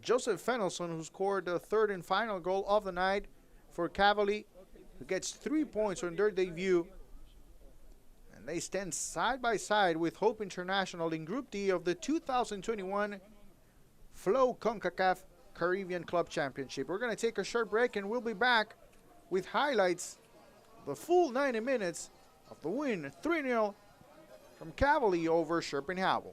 Joseph Fennelson who scored the third and final goal of the night for Cavaly, who gets 3 points on their debut. And they stand side by side with Hope International in Group D of the 2021 Flow Concacaf Caribbean Club Championship. We're going to take a short break and we'll be back with highlights, the full 90 minutes of the win 3-0 from Cavaly over Scherpenheuvel.